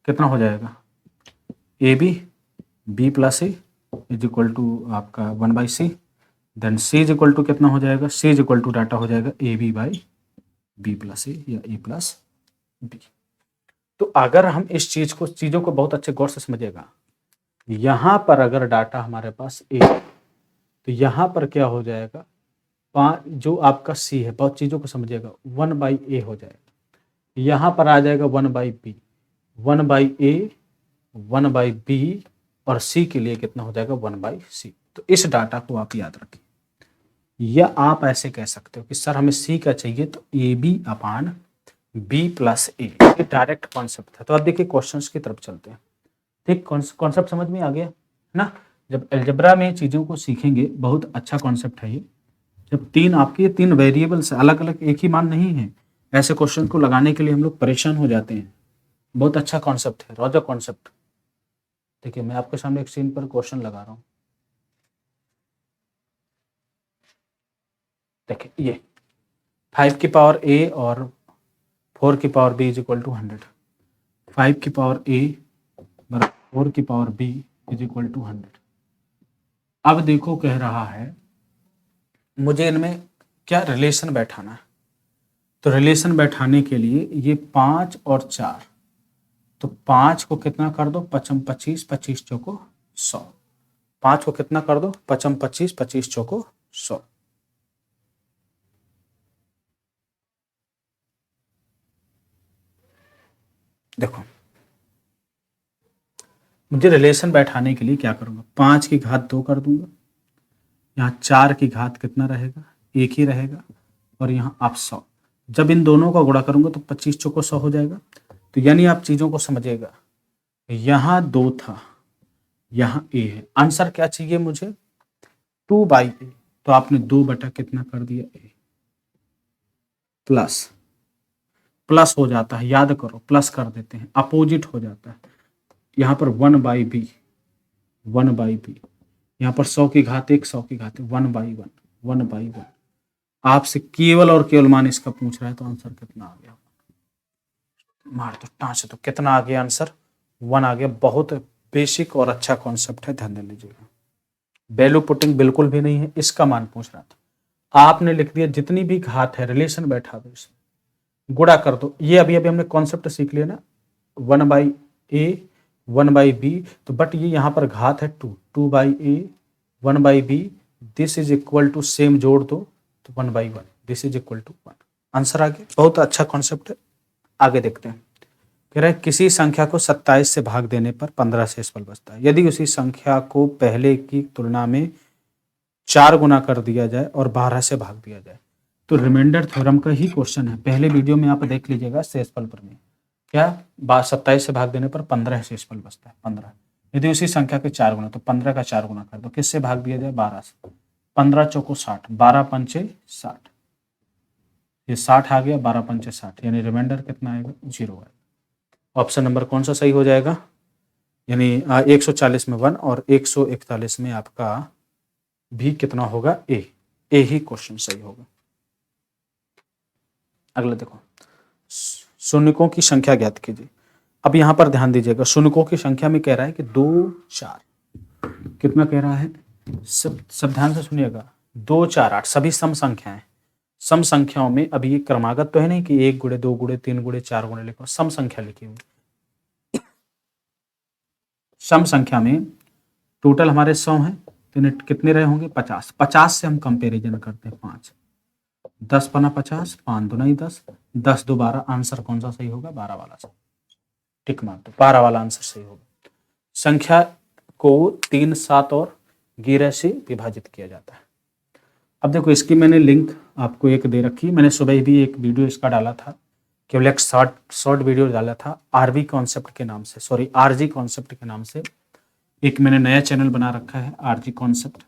कितना हो जाएगा? ab b plus a is equal to आपका 1/c। Then c is equal to कितना हो जाएगा? c इज इक्वल टू डाटा हो जाएगा ab by b plus a या a प्लस बी। तो अगर हम इस चीज़ों को बहुत अच्छे गौर से समझिएगा, यहाँ पर अगर डाटा हमारे पास ए, तो यहाँ पर क्या हो जाएगा, जो आपका सी है, बहुत चीज़ों को समझिएगा, 1/a हो जाएगा। यहाँ पर आ जाएगा 1/b, 1/a, 1/b, और सी के लिए कितना हो जाएगा 1/c। तो इस डाटा को आप याद रखें, या आप ऐसे कह सकते हो कि सर हमें सी का चाहिए तो ab/b+a, ये डायरेक्ट कॉन्सेप्ट है। तो आप देखिए क्वेश्चंस की तरफ चलते हैं। ठीक, कॉन्सेप्ट समझ में आ गया ना। जब अलजेब्रा में चीज़ों को सीखेंगे, बहुत अच्छा कॉन्सेप्ट है ये। जब आपके तीन वेरिएबल्स अलग अलग, एक ही मान नहीं है, ऐसे क्वेश्चन को लगाने के लिए हम लोग परेशान हो जाते हैं। बहुत अच्छा कॉन्सेप्ट है, रोजर कॉन्सेप्ट। देखिए मैं आपके सामने एक सीन पर क्वेश्चन लगा रहा हूँ। देखिए ये 5 की पावर a और 4 की पावर b = 100, 5 की पावर a बराबर 4 की पावर b = 100। अब देखो कह रहा है मुझे इनमें क्या रिलेशन बैठाना है। तो रिलेशन बैठाने के लिए ये 5 और 4, तो 5 को कितना कर दो, 5 25, 25 चौको 100। 5 को कितना कर दो, 5 25, 25 चौको 100। देखो मुझे रिलेशन बैठाने के लिए क्या करूंगा, 5 की घात 2 कर दूंगा, यहाँ 4 की घात कितना रहेगा, 1 ही रहेगा, और यहाँ आप 100। जब इन दोनों का गुणा करूंगा तो 25 चौको 100 हो जाएगा। तो यानी आप चीज़ों को समझिएगा, यहाँ 2 था, यहाँ a है, आंसर क्या चाहिए मुझे, 2/a। तो आपने 2 बटा कितना कर दिया, a, प्लस प्लस हो जाता है, याद करो प्लस कर देते हैं, अपोजिट हो जाता है। यहाँ पर 1/b, 1/b, यहाँ पर 100 की घात 1, 100 की घात 1/1, 1/1। आपसे केवल और केवल मान इसका पूछ रहा है, तो आंसर कितना आ गया, मार दो टाँच। तो कितना आ गया आंसर, 1 आ गया। बहुत बेसिक और अच्छा कॉन्सेप्ट है, ध्यान दे लीजिएगा। वैल्यू पुटिंग बिल्कुल भी नहीं है, इसका मान पूछ रहा था। आपने लिख दिया जितनी भी घात है रिलेशन बैठा दो, इसे गुणा कर दो। ये अभी हमने कॉन्सेप्ट सीख लिया ना, 1/a 1/b, तो बट ये यहाँ पर घात है 2, 2/a 1/b, this is equal to, same जोड़ दो तो 1/1, this is equal to 1। Answer आ गया। बहुत अच्छा कॉन्सेप्ट है। आगे देखते हैं, कह रहा है किसी संख्या को 27 से भाग देने पर 15 शेषफल बचता है। यदि उसी संख्या को पहले की तुलना में 4 गुना कर दिया जाए और 12 से भाग दिया जाए। तो रिमाइंडर थ्योरम का ही क्वेश्चन है, पहले वीडियो में आप देख लीजिएगा शेषफल पर में क्या 27 से भाग देने पर 15 शेषफल बचता है, 15। यदि उसी संख्या के 4 गुना, तो 15 का 4 गुना कर दो, किससे भाग दिया जाए, 12 से। 15 चौको 60, 12 पंचे 60, ये 60 आ गया, 12 पंचे 60, यानी रिमाइंडर कितना आएगा, 0 आएगा। ऑप्शन नंबर कौन सा सही हो जाएगा, यानी 140 में 1 और 141 में आपका भी कितना होगा, ए ही क्वेश्चन सही होगा। अगला देखो, शून्यकों की संख्या ज्ञात कीजिए। अब यहां पर ध्यान दीजिएगा, शून्यकों की संख्या में कह रहा है कि 2 4, कितना कह रहा है, सब ध्यान से सुनिएगा, 2 4 8 सभी सम संख्याएं। सम संख्याओं में अभी ये क्रमागत तो है नहीं कि 1 गुणे 2 गुणे 3 गुणे 4 गुणे लिखो, सम संख्या लिखी हुई। सम संख्या में टोटल हमारे 100 हैं, तो कितने रहे होंगे, 50। 50 से हम कंपेरिजन करते हैं, 5 10 पना 50, 5 दूना 10, 10 2 12। आंसर कौन सा सही होगा, 12 वाला सही, टिक मार दो, 12 वाला आंसर सही होगा। संख्या को 3 7 और 11 से विभाजित किया जाता है। अब देखो इसकी मैंने लिंक आपको एक दे रखी, मैंने सुबह भी एक वीडियो इसका डाला था, केवल एक शॉर्ट वीडियो डाला था आरवी कॉन्सेप्ट के नाम से, सॉरी आरजी कॉन्सेप्ट के नाम से। एक मैंने नया चैनल बना रखा है आरजी कॉन्सेप्ट,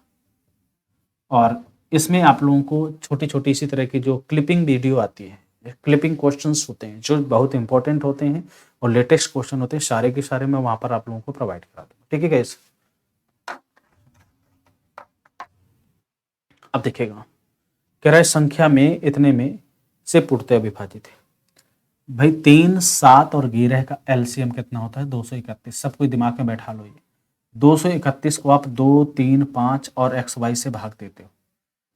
और इसमें आप लोगों को छोटी छोटी इसी तरह की जो क्लिपिंग वीडियो आती है, क्लिपिंग क्वेश्चंस होते हैं जो बहुत इंपॉर्टेंट होते हैं और लेटेस्ट क्वेश्चन होते हैं, सारे के सारे मैं वहां पर आप लोगों को प्रोवाइड करा दूंगा। ठीक है गाइस, अब देखिएगा, कह रहा है संख्या में इतने में से पूर्णतः विभाजित है। भाई 3 7 और 11 का एलसीएम कितना होता है, 231। सब कोई दिमाग में बैठा लो, ये 231 को आप 2 3 5 और एक्स वाई से भाग देते हो,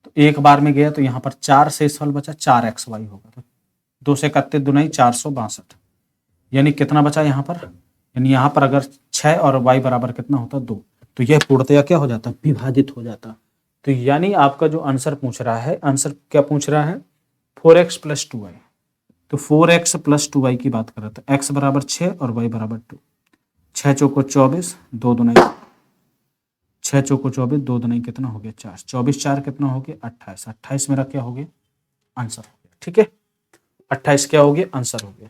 तो एक बार में गया तो यहाँ पर 4 शेषफल बचा, 4 XY होगा, तो 231 दुनाई 462, यानी कितना बचा यहाँ पर, यानी यहाँ पर अगर 6 और y बराबर कितना होता 2, तो यह पूर्णतया क्या हो जाता, विभाजित हो जाता। तो यानी आपका जो आंसर पूछ रहा है, आंसर क्या पूछ रहा है, 4x + 2y। तो 4x + 2y की बात कर रहा था, x बराबर 6 और y बराबर 2। 6 चौको 24, 2 दूनी 6 चौको 24, 2 दूनी कितना हो गया 4, 24 4 कितना हो गया 28। 28 मेरा क्या हो गया, आंसर हो गया। ठीक है, 28 क्या हो गया, आंसर हो गया।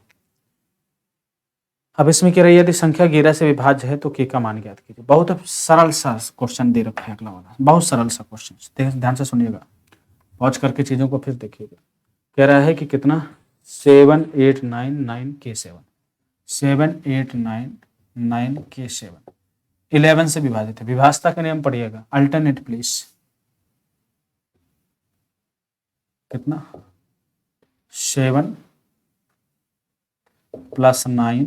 अब इसमें कह रही है यदि संख्या 11 से विभाज्य है तो k का मान ज्ञात कीजिए। बहुत सरल सा क्वेश्चन दे रखा है अगला वाला, बहुत सरल सा क्वेश्चन, ध्यान से सुनिएगा, पॉज करके चीजों को फिर देखिएगा। कह रहा है कि कितना 7 8 9 9 k7, 7 8 9 9 k7 11 से विभाजित है। विभाजता का नियम पढ़िएगा, अल्टरनेट प्लीज। कितना 7 + 9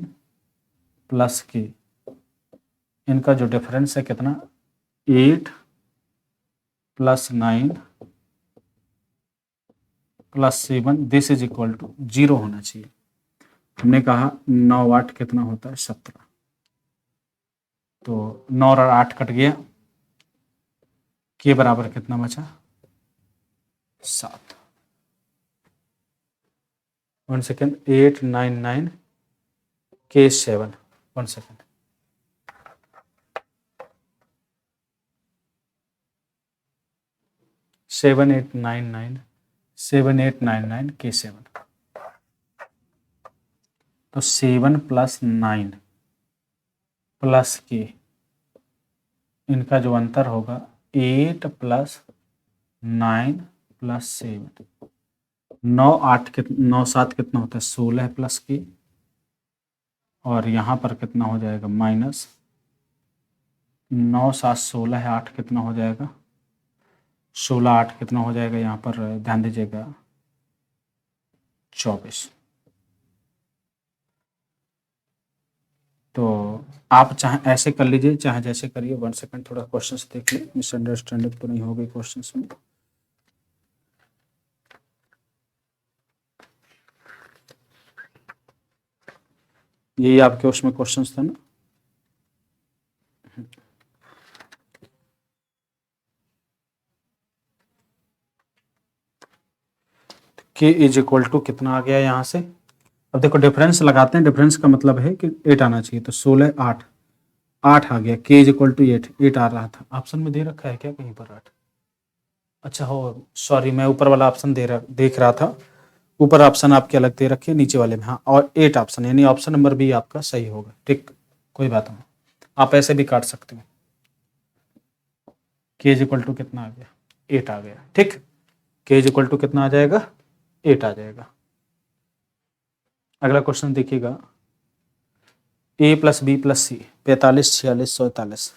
+ k, इनका जो डिफरेंस है कितना 8 + 9 + 7, दिस इज इक्वल टू 0 होना चाहिए। हमने कहा 9 8 कितना होता है 17, तो 9 और 8 कट गया, के बराबर कितना बचा 7। 1 सेकेंड, 8 9 9 k7, 1 सेकेंड, 7 8 9 9 7 8 9 9 k7, तो 7 + 9 + k, इनका जो अंतर होगा 8 + 9 + 7, 9 8 9 7 कितना होता है 16 + k, और यहाँ पर कितना हो जाएगा माइनस 9 7 16 है, 8 कितना हो जाएगा 16 8 कितना हो जाएगा, यहाँ पर ध्यान दीजिएगा 24। तो आप चाहे ऐसे कर लीजिए चाहे जैसे करिए। 1 सेकंड, थोड़ा क्वेश्चन देखिए, मिसअंडरस्टैंडिंग तो नहीं हो गई क्वेश्चन में। यही आपके उसमें क्वेश्चन थे ना, k = कितना आ गया यहाँ से। अब देखो डिफरेंस लगाते हैं, डिफरेंस का मतलब है कि 8 आना चाहिए, तो 16 8 8 आ गया, k = 8 8 आ रहा था। ऑप्शन में दे रखा है क्या कहीं पर 8, अच्छा हो सॉरी, मैं ऊपर वाला ऑप्शन देख रहा था, ऊपर ऑप्शन आपके अलग दे रखे, नीचे वाले में हाँ, और 8 ऑप्शन, यानी ऑप्शन नंबर बी आपका सही होगा। ठीक, कोई बात नहीं, आप ऐसे भी काट सकते हो। k = कितना आ गया 8 आ गया। ठीक, k = कितना आ जाएगा 8 आ जाएगा। अगला क्वेश्चन देखिएगा, a + b + c 45 46 47,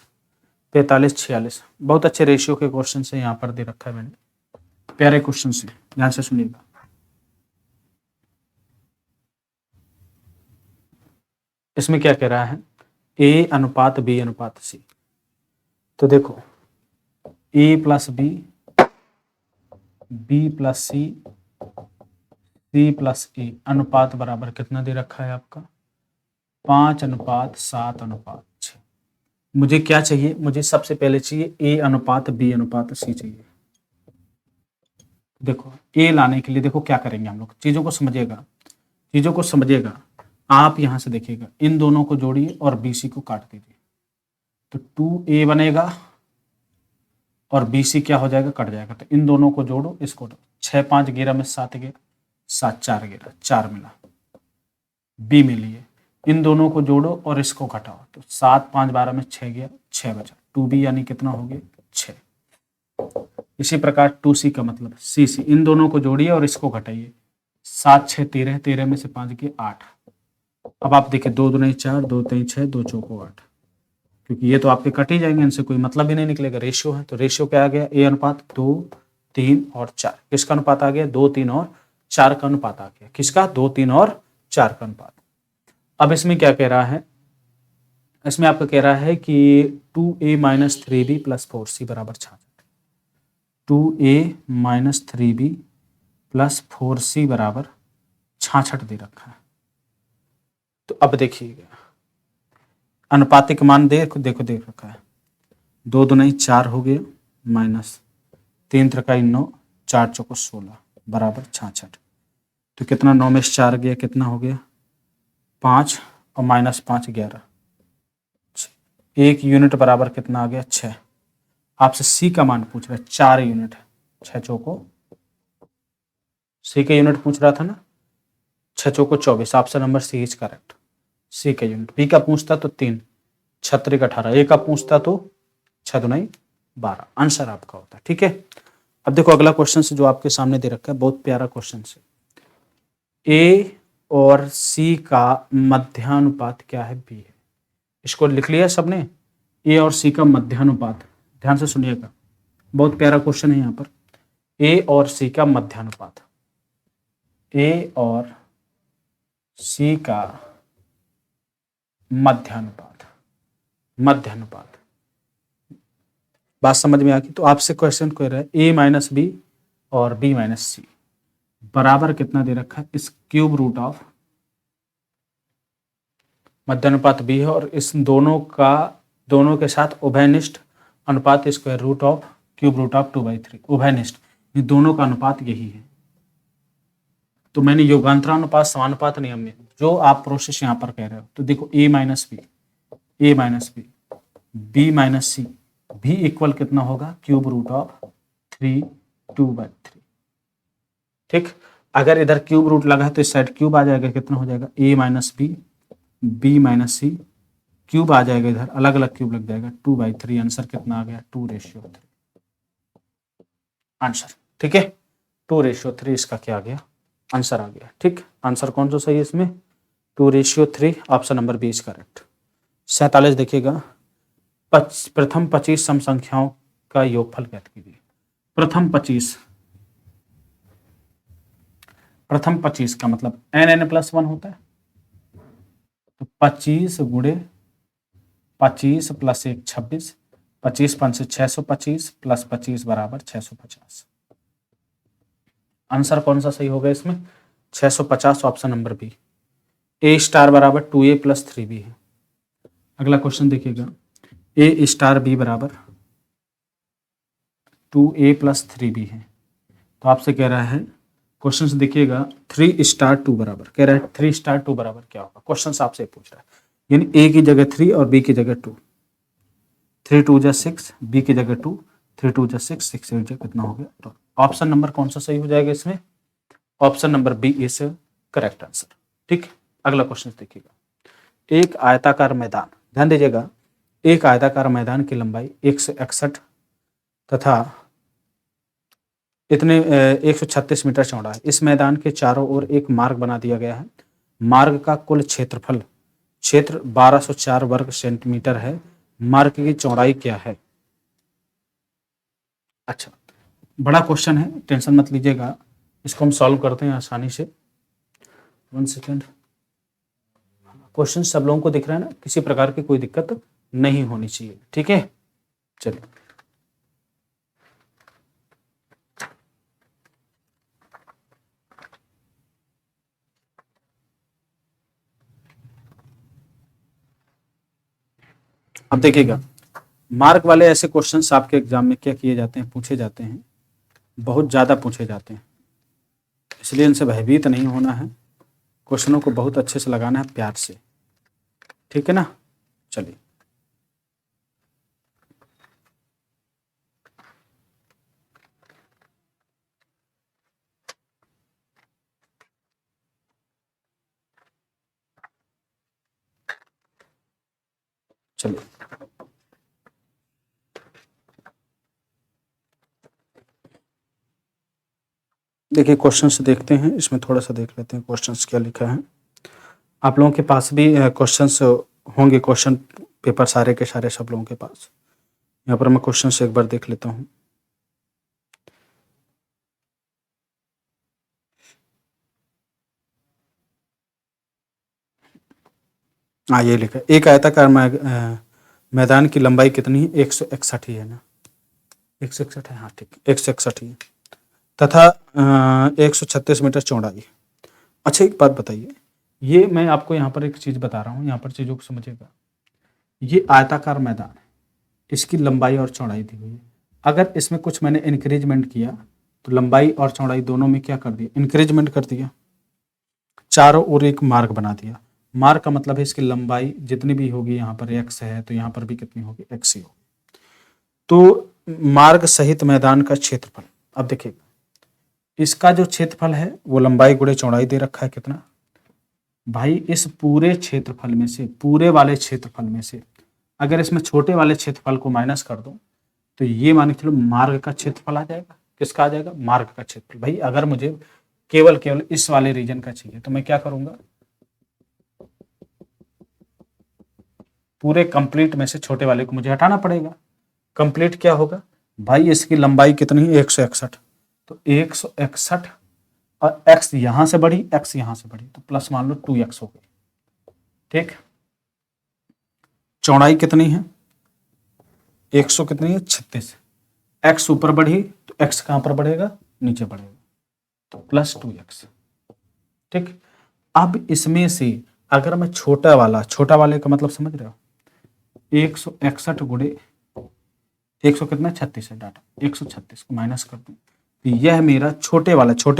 45 46, बहुत अच्छे रेशियो के क्वेश्चन से यहाँ पर दे रखा है मैंने, प्यारे क्वेश्चन से, ध्यान से सुनिएगा। इसमें क्या कह रहा है, a अनुपात b अनुपात c। तो देखो a + b, b + c, c + a अनुपात बराबर कितना दे रखा है आपका 5:7:6। मुझे क्या चाहिए, मुझे सबसे पहले चाहिए a अनुपात b अनुपात c चाहिए। देखो a लाने के लिए देखो क्या करेंगे हम लोग, चीजों को समझिएगा, चीजों को समझिएगा। आप यहां से देखिएगा, इन दोनों को जोड़िए और BC को काट दीजिए, तो 2a बनेगा और BC क्या हो जाएगा कट जाएगा, तो इन दोनों को जोड़ो, इसको 6 5 11 में 7 गया, 7 4 11 4 मिला, B में लिए, इन दोनों को जोड़ो और इसको घटाओ, तो 7 5 12 में 6 गया, 6 बचा, 2B यानी कितना हो गया 6। इसी प्रकार 2C का मतलब CC, इन दोनों को जोड़िए और इसको घटाइए, 7 6 13, 13 में से 5 गए 8। अब आप देखिए 2 दूनी 4, 2 3 6, 2 चौको 8, क्योंकि ये तो आपके कट ही जाएंगे, इनसे कोई मतलब ही नहीं निकलेगा, रेशियो है। तो रेशियो क्या आ गया, A अनुपात 2 3 और 4, किसका अनुपात आ गया 2 3 और 4 का अनुपात आ गया, किसका 2 3 और 4 का अनुपात। अब इसमें क्या कह रहा है, इसमें आपको कह रहा है कि 2a - 3b + 4c बराबर 66, 2a - 3b + 4c बराबर 66 दे रखा है। तो अब देखिएगा अनुपातिक मान देखो देखो देख रखा है, 2 दूनी 4 हो गया, माइनस 3 त्रिकाई 9, 4 चौको 16 बराबर 66। तो कितना 9 में से 4 गया, कितना हो गया 5 और माइनस 5 11, 1 यूनिट बराबर कितना आ गया 6। आपसे सी का मान पूछ रहा है, 4 यूनिट, 6 चौको, सी का यूनिट पूछ रहा था ना, 6 चौको 24, option number C is correct, C का यूनिट। बी का पूछता तो 3, 36 18, ए का पूछता तो 6 दूनी 12, आंसर आपका होता है। ठीक है, अब देखो अगला क्वेश्चन से जो आपके सामने दे रखा है, बहुत प्यारा क्वेश्चन है। ए और सी का मध्यानुपात क्या है, बी है। इसको लिख लिया सबने, ए और सी का मध्यानुपात, ध्यान से सुनिएगा, बहुत प्यारा क्वेश्चन है यहाँ पर। ए और सी का मध्यानुपात, ए और सी का मध्यानुपात, मध्यानुपात, बात समझ में आ गई। तो आपसे क्वेश्चन कह रहा है ए माइनस बी और बी माइनस सी बराबर कितना दे रखा है, इस क्यूब रूट ऑफ, मध्यानुपात बी है और इस दोनों के साथ उभयनिष्ठ अनुपात square root of cube root of 2/3, उभयनिष्ठ, ये दोनों का अनुपात यही है। तो मैंने योगांतरानुपात समानुपात नियम में जो आप प्रोसेस यहाँ पर कह रहे हो, तो देखो ए माइनस बी, ए माइनस बी, बी माइनस सी, भी इक्वल कितना होगा क्यूब रूट ऑफ 3 2/3। ठीक, अगर इधर क्यूब रूट लगा है तो इस साइड क्यूब आ जाएगा, कितना हो जाएगा ए माइनस बी, बी माइनस सी, क्यूब आ जाएगा इधर, अलग अलग क्यूब लग जाएगा 2/3, आंसर कितना आ गया 2:3 आंसर। ठीक है, 2:3 इसका क्या आ गया, आंसर आ गया। ठीक, आंसर कौन सा सही है इसमें, 2:3, option number B is correct. 47 देखिएगा, प्रथम 25 सम संख्याओं का योगफल ज्ञात कीजिए। प्रथम 25 का मतलब n+1 होता है, तो 25 गुणे 25 + 1 26, 25 5 से 625 + 25 बराबर 650। आंसर कौन सा सही होगा इसमें, 650, ऑप्शन नंबर बी। ए स्टार बराबर 2a + 3b है। अगला क्वेश्चन देखिएगा, ए स्टार बी बराबर 2a + 3b है। तो आपसे कह रहा है, क्वेश्चन से देखिएगा 3 स्टार 2 बराबर, कह रहा है 3 स्टार 2 बराबर क्या होगा, क्वेश्चन से आपसे पूछ रहा है, यानी ए की जगह 3 और बी की जगह 2, 3 2 जा 6, बी की जगह 2, 3 2 जा 6, 6 8 जा कितना हो गया 12। ऑप्शन नंबर कौन सा सही हो जाएगा इसमें, option number B is correct answer. ठीक, अगला क्वेश्चन देखिएगा, एक आयताकार मैदान, ध्यान दीजिएगा, एक आयताकार मैदान की लंबाई 161 तथा इतने 136 मीटर चौड़ा है। इस मैदान के चारों ओर एक मार्ग बना दिया गया है। मार्ग का कुल क्षेत्र 1204 वर्ग सेंटीमीटर है। मार्ग की चौड़ाई क्या है। अच्छा, बड़ा क्वेश्चन है, टेंशन मत लीजिएगा, इसको हम सॉल्व करते हैं आसानी से। 1 सेकेंड, क्वेश्चन सब लोगों को दिख रहा है ना, किसी प्रकार की कोई दिक्कत नहीं होनी चाहिए। ठीक है, चलिए अब देखिएगा, मार्क वाले ऐसे क्वेश्चंस आपके एग्जाम में क्या किए जाते हैं, पूछे जाते हैं, बहुत ज़्यादा पूछे जाते हैं, इसलिए इनसे भयभीत नहीं होना है, क्वेश्चनों को बहुत अच्छे से लगाना है, प्यार से। ठीक है ना, चलिए चलिए देखिए क्वेश्चन से देखते हैं, इसमें थोड़ा सा देख लेते हैं क्वेश्चंस क्या लिखा है। आप लोगों के पास भी क्वेश्चंस होंगे, क्वेश्चन पेपर सारे के सारे सब लोगों के पास। यहाँ पर मैं क्वेश्चन से एक बार देख लेता हूँ। हाँ, ये लिखा, एक आयताकार मैदान की लंबाई कितनी है, 161 ही है ना, 161 है, हाँ ठीक, 161 ही है, तथा 136 मीटर चौड़ाई। अच्छा एक बात बताइए, ये मैं आपको यहाँ पर एक चीज़ बता रहा हूँ, यहाँ पर चीज़ों को समझिएगा। ये आयताकार मैदान है, इसकी लंबाई और चौड़ाई दी हुई है। अगर इसमें कुछ मैंने इंक्रीजमेंट किया तो लंबाई और चौड़ाई दोनों में क्या कर दिया, इंक्रीजमेंट कर दिया, चारों ओर एक मार्ग बना दिया। मार्ग का मतलब है इसकी लंबाई जितनी भी होगी, यहाँ पर x है तो यहाँ पर भी कितनी होगी, x ही होगी। तो मार्ग सहित मैदान का क्षेत्रफल, अब देखिएगा इसका जो क्षेत्रफल है वो लंबाई गुणे चौड़ाई दे रखा है कितना भाई, इस पूरे क्षेत्रफल में से, पूरे वाले क्षेत्रफल में से अगर इसमें छोटे वाले क्षेत्रफल को माइनस कर दो तो ये मान के चलो मार्ग का क्षेत्रफल आ जाएगा। किसका आ जाएगा, मार्ग का क्षेत्रफल। भाई अगर मुझे केवल इस वाले रीजन का चाहिए तो मैं क्या करूंगा, पूरे कंप्लीट में से छोटे वाले को मुझे हटाना पड़ेगा। कंप्लीट क्या होगा भाई, इसकी लंबाई कितनी है 161, तो 161 और x यहां से बढ़ी, x यहां से बढ़ी तो प्लस मान लो 2x हो गई। ठीक, चौड़ाई कितनी है 100 कितनी है 36, x ऊपर बढ़ी तो x कहां पर बढ़ेगा, नीचे बढ़ेगा, तो प्लस 2x। ठीक, अब इसमें से अगर मैं छोटा वाले का मतलब समझ रहे हो, 161 गुणे 100 कितना 36 है डाटा, 136 को माइनस कर दूं तो यह मेरा छोटे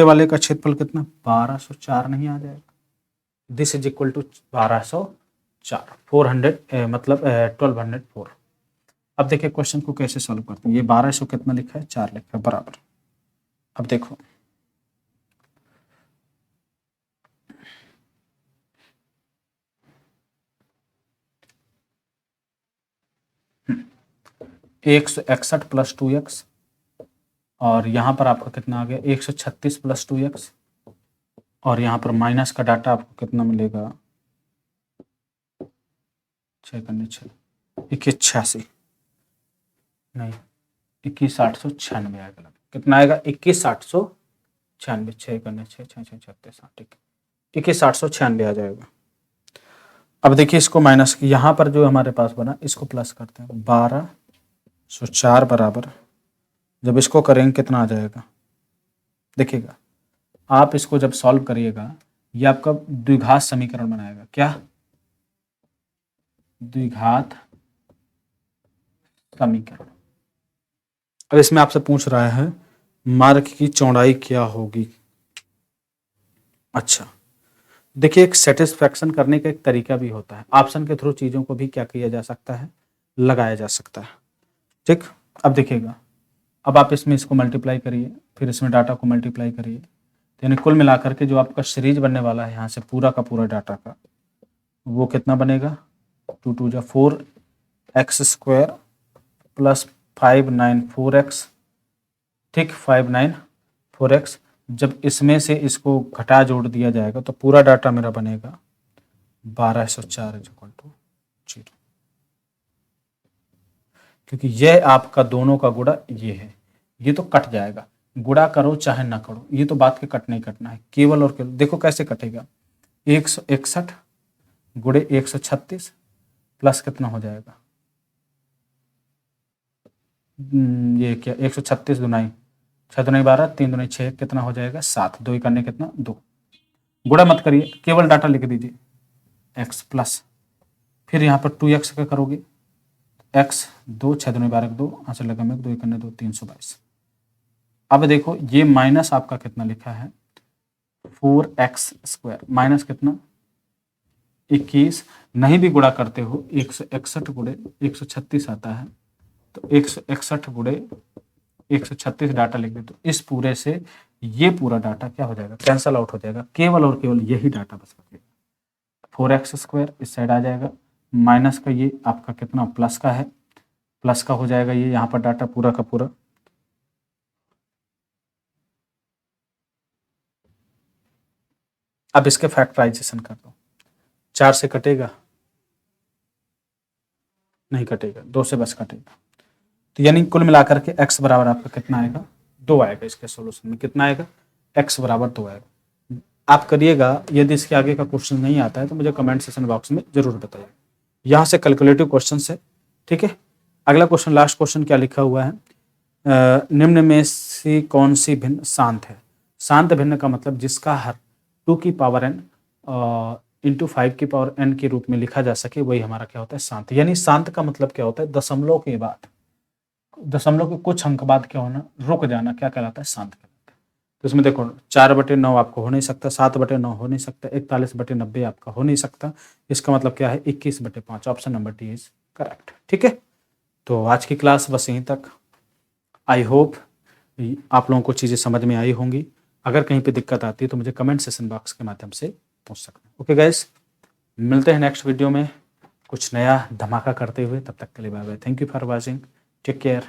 वाले का क्षेत्रफल कितना 1204 नहीं आ जाएगा। दिस इज इक्वल टू 1204, 400 मतलब 1204। अब देखिए क्वेश्चन को कैसे सॉल्व करते हैं। ये 1200 कितना लिखा है, 4 लिखा है बराबर। अब देखो एक 161 प्लस 2x और यहाँ पर आपका कितना आ गया 136 प्लस 2x और यहाँ पर माइनस का डाटा आपको कितना मिलेगा 6 करने 6 2186 नहीं 21896 आएगा। कितना आएगा 21896, 6 करने 6 6 6 36, ठीक 21896 आ जाएगा। अब देखिए इसको माइनस, यहाँ पर जो हमारे पास बना इसको प्लस करते हैं, 1204 बराबर, जब इसको करेंगे कितना आ जाएगा, देखिएगा आप इसको जब सॉल्व करिएगा ये आपका द्विघात समीकरण बनाएगा। क्या, द्विघात समीकरण। अब इसमें आपसे पूछ रहा है मार्ग की चौड़ाई क्या होगी। अच्छा देखिए, एक सेटिस्फैक्शन करने का एक तरीका भी होता है, ऑप्शन के थ्रू चीजों को भी क्या किया जा सकता है, लगाया जा सकता है। ठीक, अब देखिएगा, अब आप इसमें इसको मल्टीप्लाई करिए, फिर इसमें डाटा को मल्टीप्लाई करिए, तो यानी कुल मिलाकर के जो आपका सीरीज बनने वाला है यहाँ से पूरा का पूरा डाटा का, वो कितना बनेगा 2 2 जा 4x² प्लस 594x, ठीक 594x। जब इसमें से इसको घटा जोड़ दिया जाएगा तो पूरा डाटा मेरा बनेगा 1204 इक्वल टू 0, क्योंकि यह आपका दोनों का गुणा ये है, ये तो कट जाएगा, गुणा करो चाहे ना करो, ये तो बात के कट नहीं कटना है, केवल और केवल देखो कैसे कटेगा, 161 गुणे 136 प्लस कितना हो जाएगा, ये क्या 136 दुनाई 6 दुनाई 12 3 दुनाई 6 कितना हो जाएगा 7, 2 करने कितना 2, गुणा मत करिए केवल डाटा लिख दीजिए x प्लस, फिर यहाँ पर 2x का करोगे x 2 6 दुनाई 12 2 आंसर लगा में 2 करने 2 322। अब देखो ये माइनस आपका कितना लिखा है 4x² माइनस कितना 21, नहीं भी गुणा करते हो 161 गुणे 136 आता है, तो 161 गुणे 136 डाटा लिख दे, तो इस पूरे से ये पूरा डाटा क्या हो जाएगा, कैंसल आउट हो जाएगा, केवल और केवल यही डाटा बच सकेगा। 4x² इस साइड आ जाएगा, माइनस का ये आपका कितना प्लस का है, प्लस का हो जाएगा ये यहाँ पर डाटा पूरा का पूरा, अब इसके फैक्टराइजेशन कर दो, 4 से कटेगा नहीं कटेगा, 2 से बस कटेगा, तो यानी कुल मिलाकर के x बराबर आपका कितना आएगा 2 आएगा। इसके सॉल्यूशन में कितना आएगा x बराबर 2 आएगा। आप करिएगा, यदि इसके आगे का क्वेश्चन नहीं आता है तो मुझे कमेंट सेक्शन बॉक्स में जरूर बताइए। यहाँ से कैलकुलेटिव क्वेश्चन है, ठीक है। अगला क्वेश्चन, लास्ट क्वेश्चन क्या लिखा हुआ है, निम्न में से कौन सी भिन्न शांत है। शांत भिन्न का मतलब जिसका हर 2 की पावर n इंटू 5 की पावर n के रूप में लिखा जा सके, वही हमारा क्या होता है, शांत। यानी शांत का मतलब क्या होता है, दशमलव के बाद, दशमलव के कुछ अंक बाद क्या होना, रुक जाना, क्या कहलाता है, शांत कहलाता है। तो इसमें देखो 4/9 आपको हो नहीं सकता, 7/9 हो नहीं सकता, 41/90 आपका हो नहीं सकता। इसका मतलब क्या है, 21/5। Option number D is correct. ठीक है, तो आज की क्लास बस यहीं तक। आई होप आप लोगों को चीज़ें समझ में आई होंगी। अगर कहीं पे दिक्कत आती है तो मुझे कमेंट सेशन बॉक्स के माध्यम से पूछ सकते हैं। ओके गाइस, मिलते हैं नेक्स्ट वीडियो में कुछ नया धमाका करते हुए। तब तक के लिए bye bye. Thank you for watching. Take care.